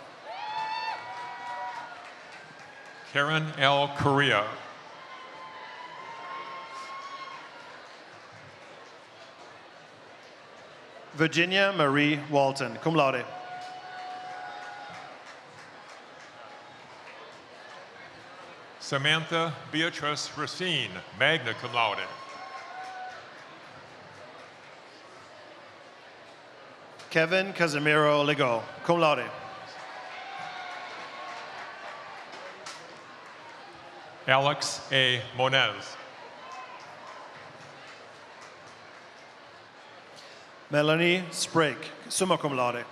Speaker 13: Karen L. Correa,
Speaker 14: Virginia Marie Walton, cum laude.
Speaker 13: Samantha Beatrice Racine, magna cum laude.
Speaker 14: Kevin Casimiro Lego, cum laude.
Speaker 13: Alex A. Monez,
Speaker 14: Melanie Sprague, summa cum laude.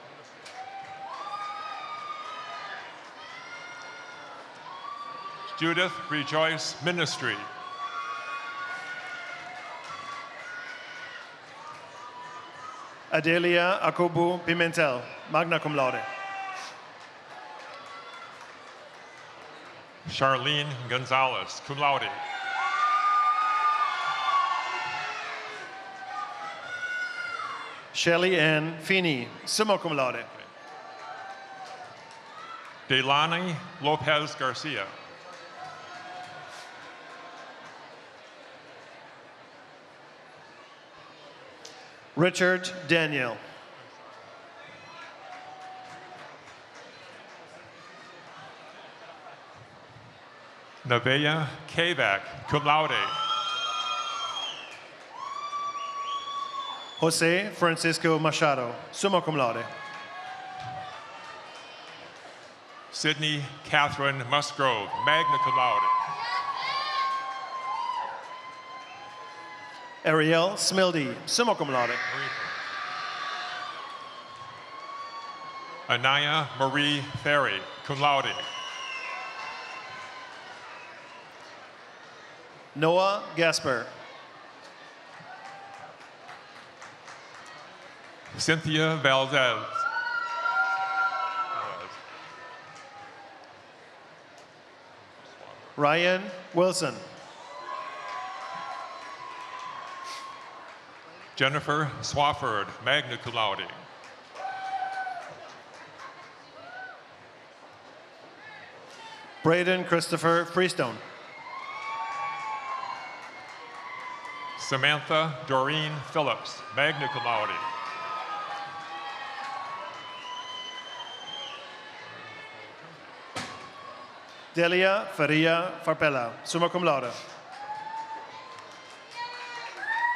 Speaker 13: Judith Rejoice Ministry,
Speaker 14: Adelia Akobu Pimentel, magna cum laude.
Speaker 13: Charlene Gonzalez, cum laude.
Speaker 14: Shelley Ann Feeney, summa cum laude.
Speaker 13: Delani Lopez Garcia,
Speaker 14: Richard Daniel.
Speaker 13: Nevaeh Kavak, cum laude.
Speaker 14: Jose Francisco Machado, summa cum laude.
Speaker 13: Sydney Catherine Musgrove, magna cum laude.
Speaker 14: Ariel Smildy, summa cum laude.
Speaker 13: Anaya Marie Ferry, cum laude.
Speaker 14: Noah Gasper.
Speaker 13: Cynthia Valdez,
Speaker 14: Ryan Wilson.
Speaker 13: Jennifer Swafford, magna cum laude.
Speaker 14: Braden Christopher Freestone.
Speaker 13: Samantha Doreen Phillips, magna cum laude.
Speaker 14: Delia Faria Farpella, summa cum laude.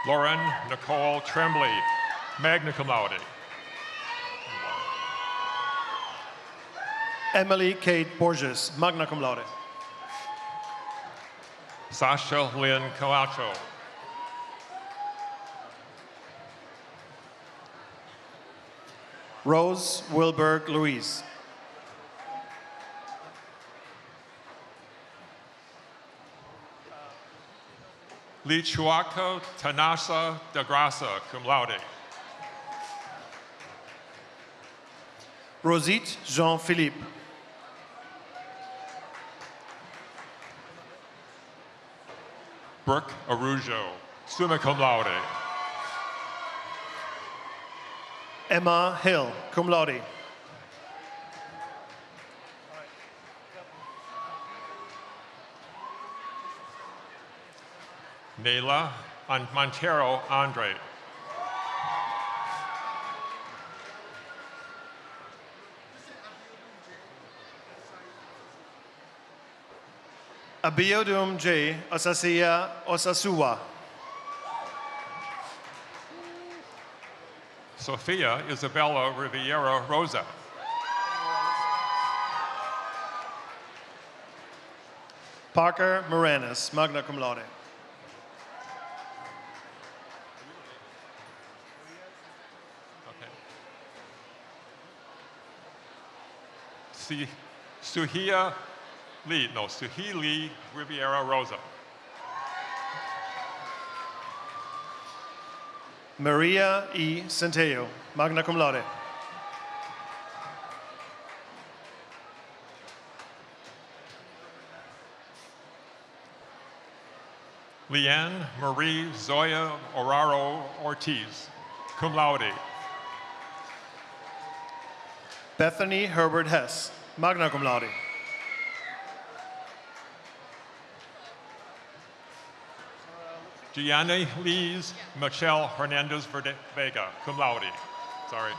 Speaker 13: Lauren Nicole Tremblay, magna cum laude.
Speaker 14: Emily Kate Borges, magna cum laude.
Speaker 13: Sasha Lynn Camacho,
Speaker 14: Rose Wilberg Louise.
Speaker 13: Lichuaco Tanasa de Grasa, cum laude.
Speaker 14: Rosite Jean-Philippe.
Speaker 13: Brooke Arujo, summa cum laude.
Speaker 14: Emma Hill, cum laude.
Speaker 13: Nayla Montero Andre,
Speaker 14: Abiodun J. Osasia Osasua.
Speaker 13: Sophia Isabella Riviera Rosa,
Speaker 14: Parker Moranis, magna cum laude.
Speaker 13: Suhia Lee Riviera Rosa.
Speaker 14: Maria E. Centello, magna cum laude.
Speaker 13: Leanne Marie Zoya Oraro Ortiz, cum laude.
Speaker 14: Bethany Herbert Hess, magna cum laude.
Speaker 13: Gianni Lise Michelle Hernandez Vega, cum laude. Sorry.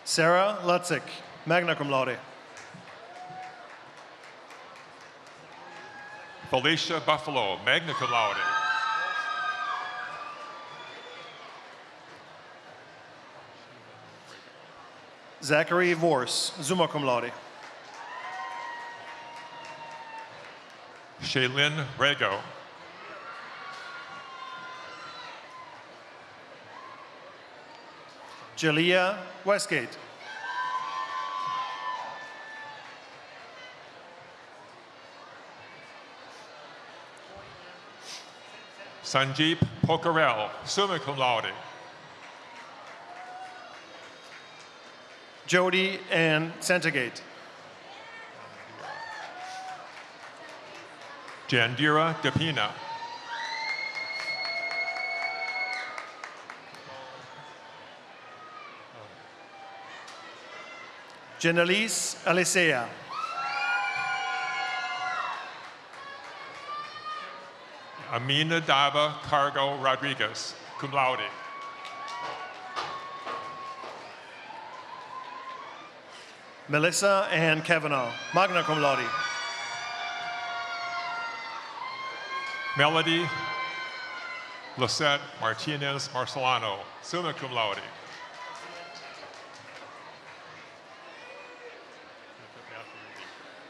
Speaker 14: Sarah Lutzik, magna cum laude.
Speaker 13: Felicia Buffalo, magna cum laude.
Speaker 14: Zachary Vorse, summa cum laude.
Speaker 13: Shaylin Rego.
Speaker 14: Jalea Westgate.
Speaker 13: Sanjeep Pokarel, summa cum laude.
Speaker 14: Jody Ann Centegate.
Speaker 13: Jandira Depina.
Speaker 14: Jenelise Alicea.
Speaker 13: Amina Dava Cargo Rodriguez, cum laude.
Speaker 14: Melissa Ann Kavanaugh, magna cum laude.
Speaker 13: Melody Lisette Martinez Marcelano, summa cum laude.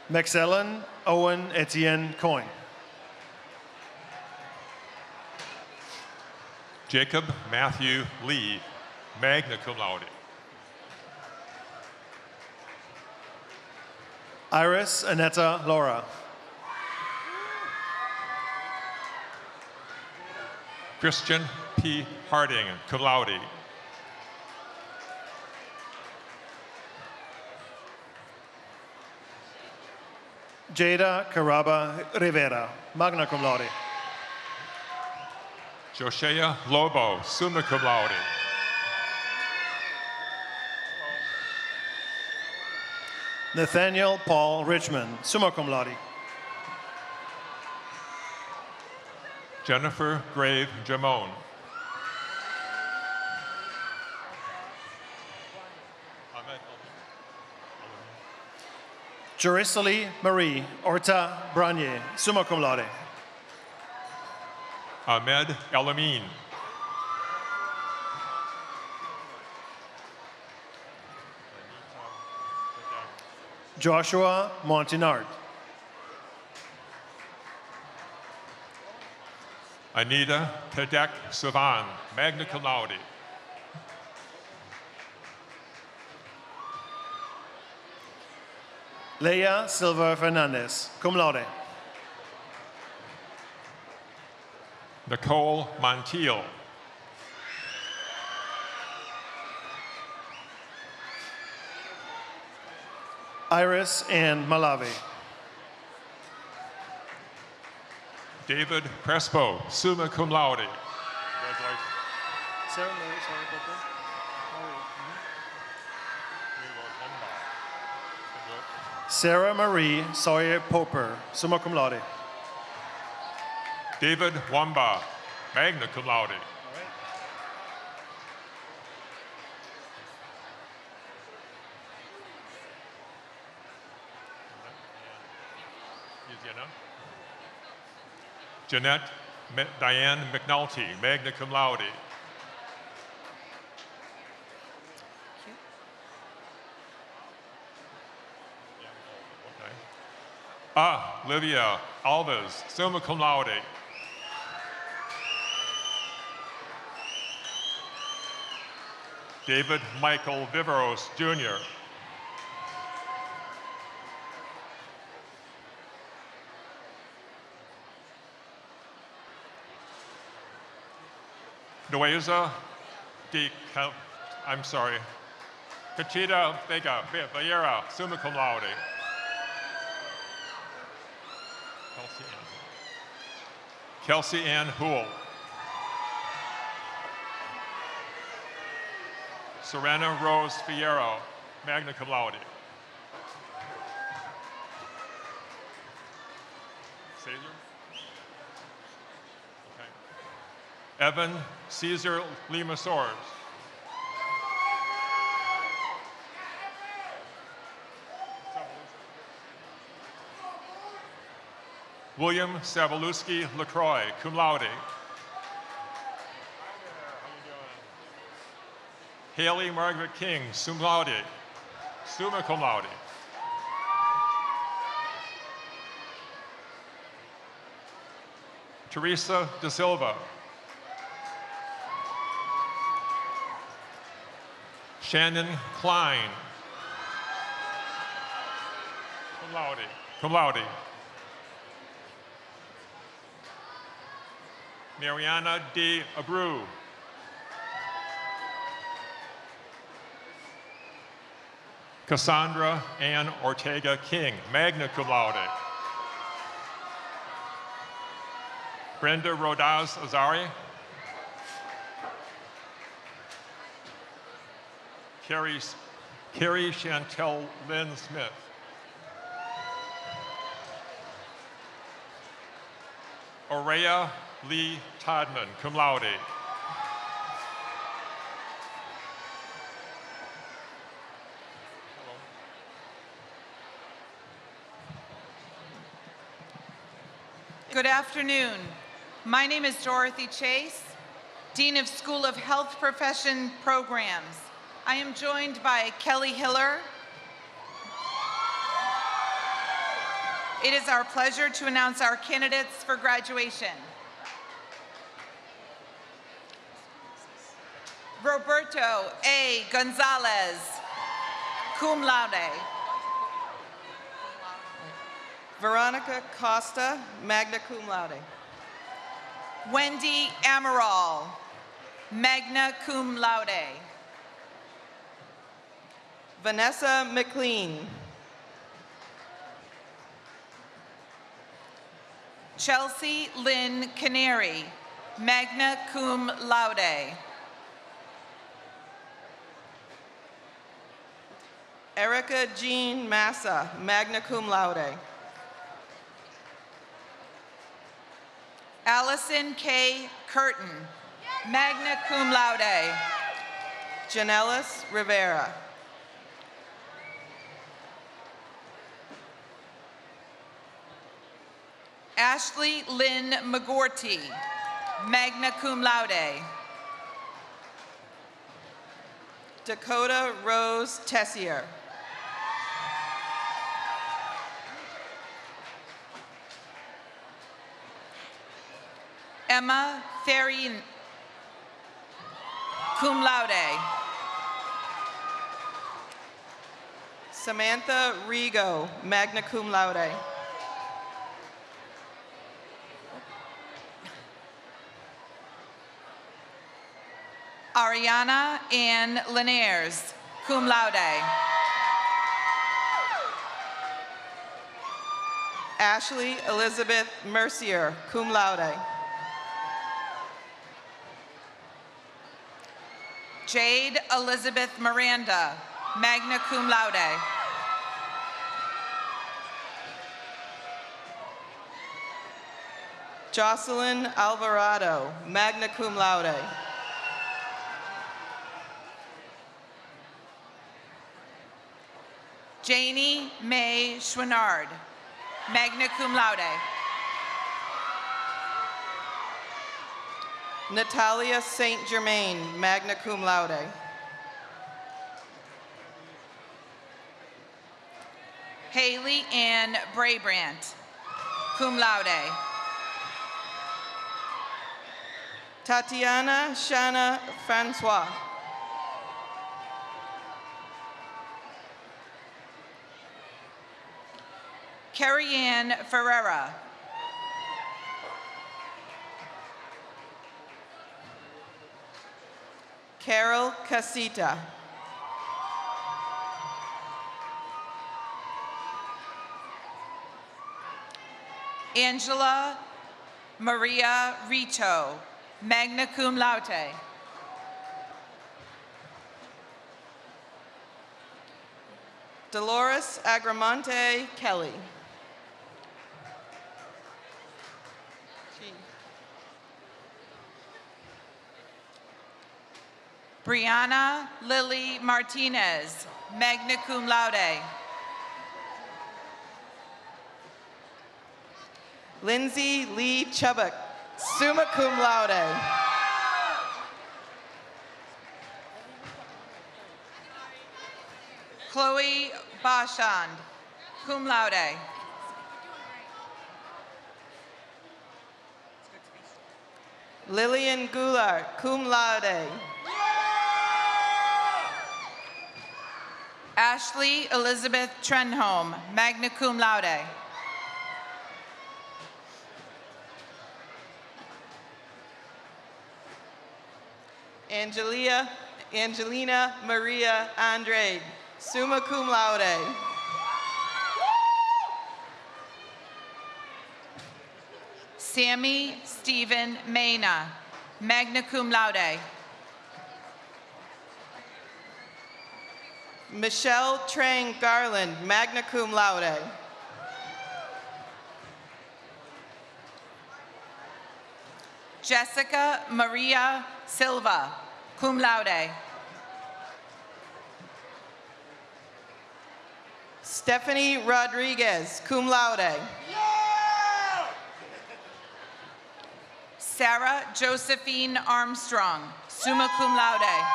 Speaker 14: Maxellen Owen Etienne Coyne.
Speaker 13: Jacob Matthew Lee, magna cum laude.
Speaker 14: Iris Anetta Laura.
Speaker 13: Christian P. Harding, cum laude.
Speaker 14: Jada Caraba Rivera, magna cum laude.
Speaker 13: Joshea Lobo, summa cum laude.
Speaker 14: Nathaniel Paul Richmond, summa cum laude.
Speaker 13: Jennifer Grave Jamone.
Speaker 14: Jerusalem Marie Orta Branye, summa cum laude.
Speaker 13: Ahmed Elamin.
Speaker 14: Joshua Montinard.
Speaker 13: Anita Kadek Savan, magna cum laude.
Speaker 14: Leia Silva Fernandez, cum laude.
Speaker 13: Nicole Montiel.
Speaker 14: Iris Ann Malavi.
Speaker 13: David Crespo, summa cum laude.
Speaker 14: Sarah Marie Sawyer Poper, summa cum laude.
Speaker 13: David Wamba, magna cum laude. Jeanette Diane McNulty, magna cum laude. Livia Alves, summa cum laude. David Michael Viveros, Jr. Noeza Cachita Vega Villera, summa cum laude. Kelsey Ann Hool. Serena Rose Fierro, magna cum laude. Caesar? Okay. Evan Caesar Lima Soares. William Sabaluski LaCroix, cum laude. Haley Margaret King, sum laude, summa cum laude. Teresa De Silva. Shannon Klein, cum laude, cum laude. Mariana D. Abreu. Cassandra Ann Ortega King, magna cum laude. Brenda Rodaz Azari. Carrie Chantel Lynn Smith. Aurea Lee Todman, cum laude.
Speaker 15: Good afternoon. My name is Dorothy Chase, Dean of School of Health Profession Programs. I am joined by Kelly Hiller. It is our pleasure to announce our candidates for graduation. Roberto A. Gonzalez, cum laude.
Speaker 16: Veronica Costa, magna cum laude.
Speaker 15: Wendy Amaral, magna cum laude.
Speaker 16: Vanessa McLean.
Speaker 15: Chelsea Lynn Canary, magna cum laude.
Speaker 16: Erica Jean Massa, magna cum laude.
Speaker 15: Allison K. Curtin, magna cum laude.
Speaker 16: Janelis Rivera.
Speaker 15: Ashley Lynn McGorty, magna cum laude.
Speaker 16: Dakota Rose Tessier.
Speaker 15: Emma Ferrin, cum laude.
Speaker 16: Samantha Rigo, magna cum laude.
Speaker 15: Ariana Ann Linares, cum laude.
Speaker 16: Ashley Elizabeth Mercier, cum laude.
Speaker 15: Jade Elizabeth Miranda, magna cum laude.
Speaker 16: Jocelyn Alvarado, magna cum laude.
Speaker 15: Janie Mae Schwinnard, magna cum laude.
Speaker 16: Natalia St. Germain, magna cum laude.
Speaker 15: Haley Ann Brabrant, cum laude.
Speaker 16: Tatiana Shana Francois.
Speaker 15: Carrie Ann Ferreira.
Speaker 16: Carol Casita.
Speaker 15: Angela Maria Rito, magna cum laude.
Speaker 16: Dolores Agramonte Kelly.
Speaker 15: Brianna Lily Martinez, magna cum laude.
Speaker 16: Lindsay Lee Chubbuck, summa cum laude.
Speaker 15: Chloe Bashand, cum laude.
Speaker 16: Lillian Goulart, cum laude.
Speaker 15: Ashley Elizabeth Trenholm, magna cum laude.
Speaker 16: Angelina Maria Andrade, summa cum laude.
Speaker 15: Sammy Stephen Mena, magna cum laude.
Speaker 16: Michelle Trang Garland, magna cum laude.
Speaker 15: Jessica Maria Silva, cum laude.
Speaker 16: Stephanie Rodriguez, cum laude.
Speaker 15: Sarah Josephine Armstrong, summa cum laude.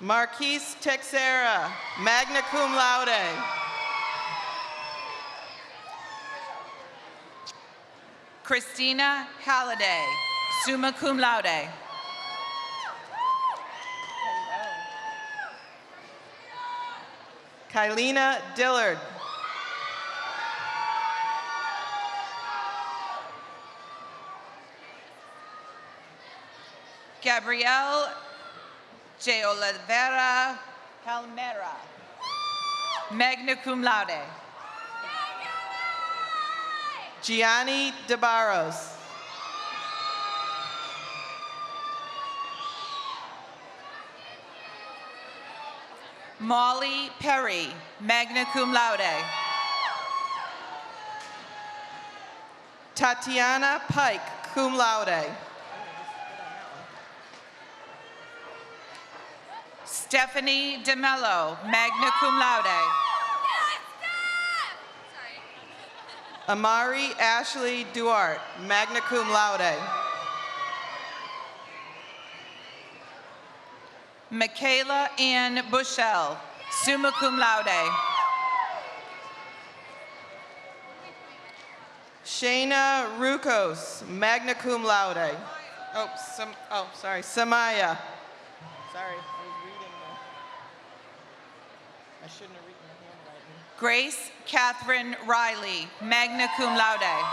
Speaker 16: Marquise Texera, magna cum laude.
Speaker 15: Christina Halliday, summa cum laude.
Speaker 16: Kylena Dillard.
Speaker 15: Gabrielle J. Oliveira Palmera, magna cum laude.
Speaker 16: Gianni DeBarros.
Speaker 15: Molly Perry, magna cum laude.
Speaker 16: Tatiana Pike, cum laude.
Speaker 15: Stephanie DeMello, magna cum laude.
Speaker 16: Amari Ashley Duarte, magna cum laude.
Speaker 15: Michaela Ann Bushell, summa cum laude.
Speaker 16: Shayna Rukos, magna cum laude. Sorry, Samaya. Sorry, I was reading I shouldn't have written the handwriting.
Speaker 15: Grace Catherine Riley, magna cum laude.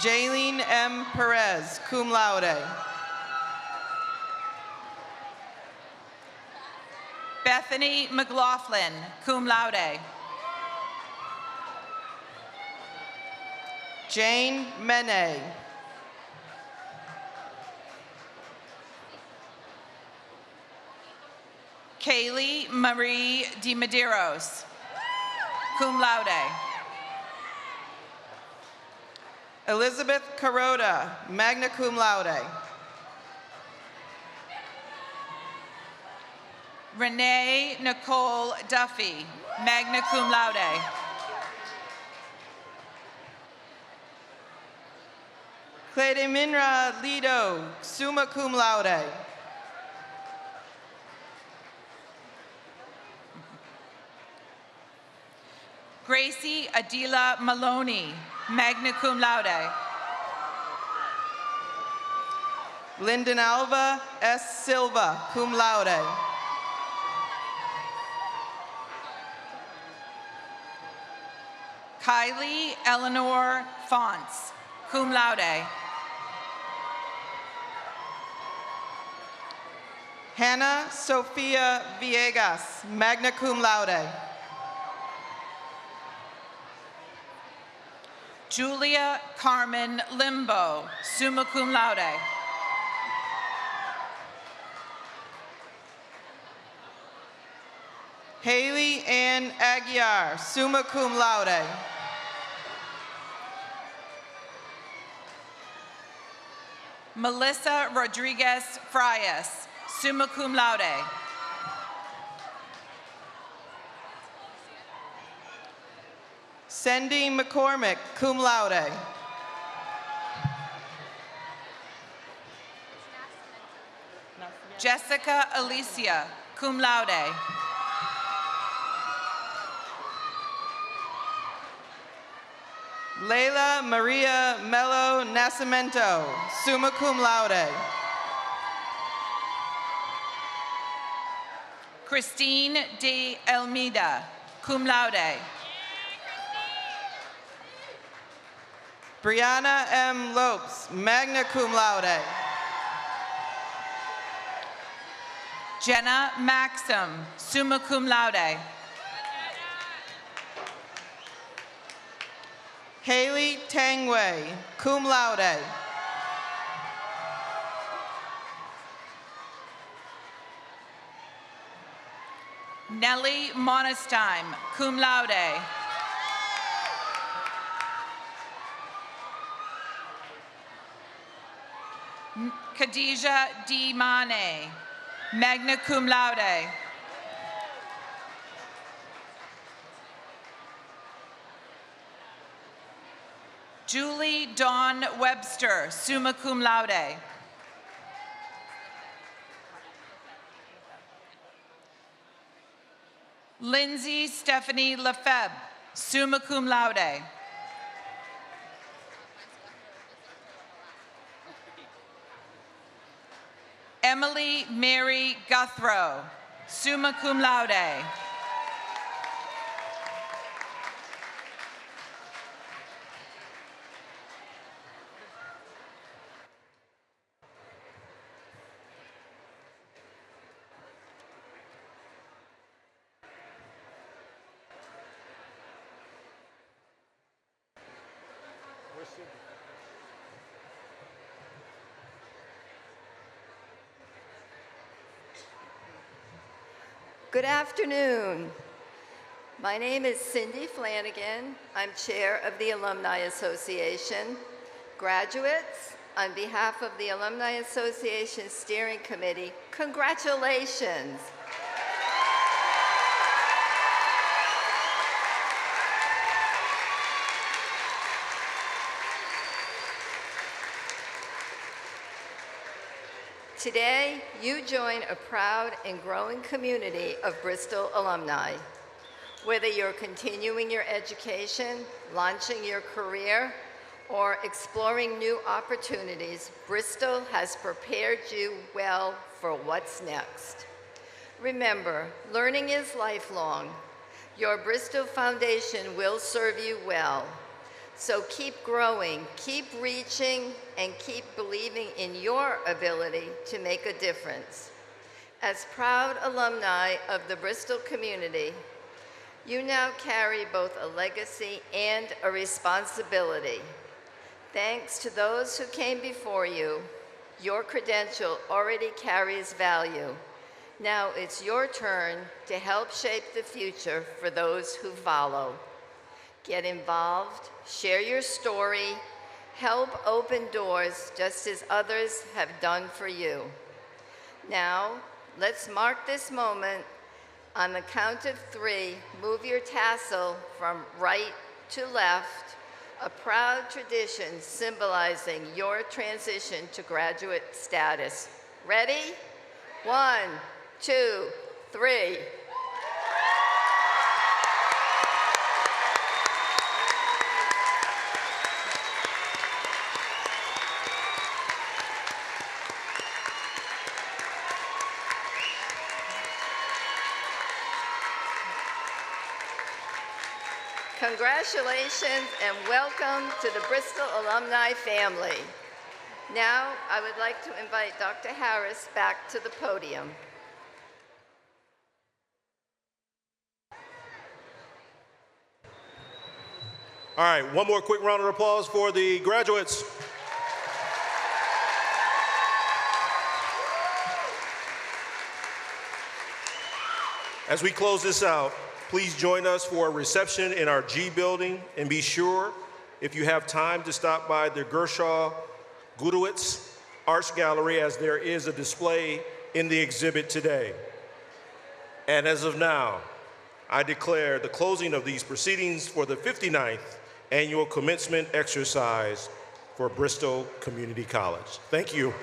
Speaker 16: Jaylene M. Perez, cum laude.
Speaker 15: Bethany McLaughlin, cum laude.
Speaker 16: Jane Mene.
Speaker 15: Kaylee Marie de Medeiros, cum laude.
Speaker 16: Elizabeth Carota, magna cum laude.
Speaker 15: Renee Nicole Duffy, magna cum laude.
Speaker 16: Cledeminra Lido, summa cum laude.
Speaker 15: Gracie Adila Maloney, magna cum laude.
Speaker 16: Lyndon Alva S. Silva, cum laude.
Speaker 15: Kylie Eleanor Fonts, cum laude.
Speaker 16: Hannah Sofia Villegas, magna cum laude.
Speaker 15: Julia Carmen Limbo, summa cum laude.
Speaker 16: Haley Ann Aguiar, summa cum laude.
Speaker 15: Melissa Rodriguez Frias, summa cum laude.
Speaker 16: Cindy McCormick, cum laude.
Speaker 15: Jessica Alicia, cum laude.
Speaker 16: Leila Maria Melo Nascimento, summa cum laude.
Speaker 15: Christine de Almeida, cum laude.
Speaker 16: Brianna M. Lopes, magna cum laude.
Speaker 15: Jenna Maxim, summa cum laude.
Speaker 16: Haley Tangway, cum laude.
Speaker 15: Nellie Monestein, cum laude. Khadijah D. Mane, magna cum laude. Julie Dawn Webster, summa cum laude. Lindsay Stephanie Lefebvre, summa cum laude. Emily Mary Guthrow, summa cum laude.
Speaker 17: Good afternoon. My name is Cindy Flanagan. I'm chair of the Alumni Association. Graduates, on behalf of the Alumni Association Steering Committee, congratulations. Today, you join a proud and growing community of Bristol alumni. Whether you're continuing your education, launching your career, or exploring new opportunities, Bristol has prepared you well for what's next. Remember, learning is lifelong. Your Bristol Foundation will serve you well. So keep growing, keep reaching, and keep believing in your ability to make a difference. As proud alumni of the Bristol community, you now carry both a legacy and a responsibility. Thanks to those who came before you, your credential already carries value. Now it's your turn to help shape the future for those who follow. Get involved, share your story, help open doors just as others have done for you. Now, let's mark this moment. On the count of 3, move your tassel from right to left, a proud tradition symbolizing your transition to graduate status. Ready? 1, 2, 3. Congratulations and welcome to the Bristol alumni family. Now, I would like to invite Dr. Harris back to the podium.
Speaker 1: All right, one more quick round of applause for the graduates. As we close this out, please join us for a reception in our G building, and be sure, if you have time, to stop by the Gershaw Gudowitz Arts Gallery, as there is a display in the exhibit today. And as of now, I declare the closing of these proceedings for the 59th annual commencement exercise for Bristol Community College. Thank you.